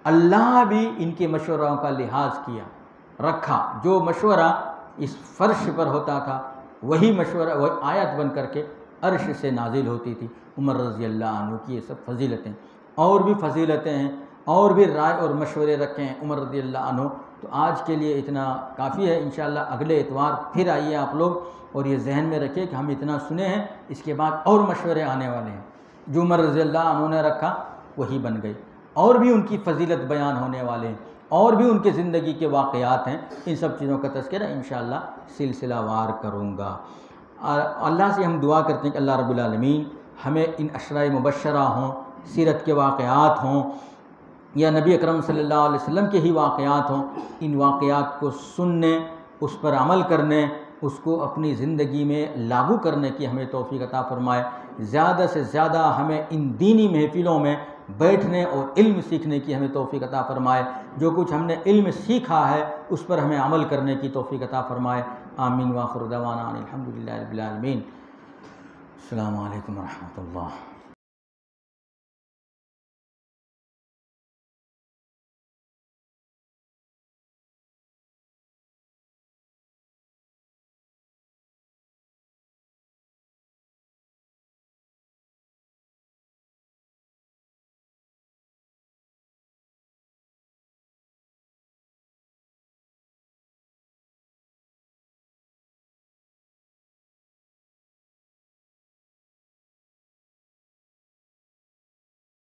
اللہ بھی ان کے مشوروں کا لحاظ کیا، رکھا۔ جو مشورہ اس فرش پر ہوتا تھا وہی مشورہ، وہ آیت بن کر کے عرش سے نازل ہوتی تھی۔ عمر رضی اللہ عنہ کی یہ سب فضیلتیں، اور بھی فضیلتیں ہیں، اور بھی رائے اور مشورے رکھے ہیں عمر رضی اللہ عنہ۔ تو آج کے لیے اتنا کافی ہے، انشاءاللہ اگلے اتوار پھر آئیے آپ لوگ، اور یہ ذہن میں رکھیں کہ ہم اتنا سنے ہیں، اس کے بعد اور مشورے آنے والے ہیں۔ جو عمر رضی اللہ عنہ نے رکھا وہی بن گئی، اور بھی ان کی فضیلت بیان ہونے والے ہیں، اور بھی ان کے زندگی کے واقعات ہیں۔ ان سب چیزوں کا تذکرہ انشاءاللہ سلسلہ وار کروں گا۔ اللہ سے ہم دعا کرتے ہیں کہ اللہ رب العالمین ہمیں ان عشرہ مبشرہ ہوں، سیرت کے واقعات ہوں، یا نبی اکرم صلی اللہ علیہ وسلم کے ہی واقعات ہوں، ان واقعات کو سننے، اس پر عمل کرنے، اس کو اپنی زندگی میں لاگو کرنے کی ہمیں توفیق عطا فرمائے۔ زیادہ سے زیادہ ہمیں ان دینی محفلوں میں بیٹھنے اور علم سیکھنے کی ہمیں توفیق عطا فرمائے۔ جو کچھ ہم نے علم سیکھا ہے اس پر ہمیں عمل کرنے کی توفیق عطا فرمائے۔ آمین وآخر دعوانا الحمدللہ رب العالمین۔ السلام علیکم ورحمۃ اللہ۔